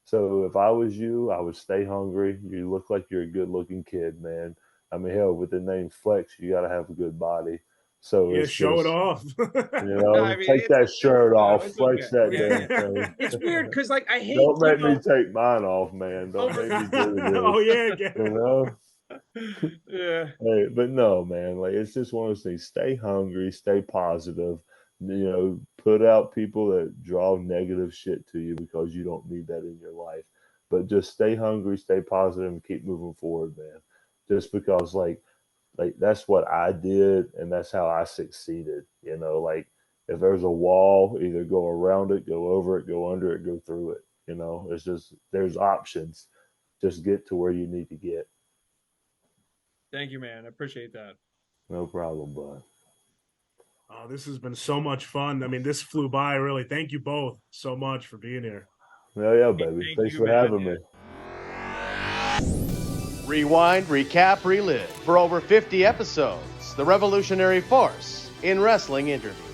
[SPEAKER 1] So if I was you, I would stay hungry. You look like you're a good looking kid, man. I mean, hell, with the name Flex, you got to have a good body. So
[SPEAKER 3] yeah, show it off.
[SPEAKER 2] I mean,
[SPEAKER 1] take that shirt off, flex that
[SPEAKER 2] damn
[SPEAKER 1] thing.
[SPEAKER 2] It's weird because, like, I hate.
[SPEAKER 1] Don't make me take mine off, man. Don't make me do this.
[SPEAKER 3] Oh yeah,
[SPEAKER 2] Yeah.
[SPEAKER 1] Hey, but no, man. Like, it's just one of those things. Stay hungry, stay positive. Put out people that draw negative shit to you because you don't need that in your life. But just stay hungry, stay positive, and keep moving forward, man. Just because, like that's what I did, and that's how I succeeded. Like, if there's a wall, either go around it, go over it, go under it, go through it. It's just, there's options. Just get to where you need to get.
[SPEAKER 2] Thank you, man. I appreciate that.
[SPEAKER 1] No problem, bud.
[SPEAKER 3] Oh, this has been so much fun. I mean, this flew by, really. Thank you both so much for being here.
[SPEAKER 1] Yeah, baby. Thanks for having me.
[SPEAKER 4] Rewind, recap, relive. For over 50 episodes, the revolutionary force in wrestling interviews.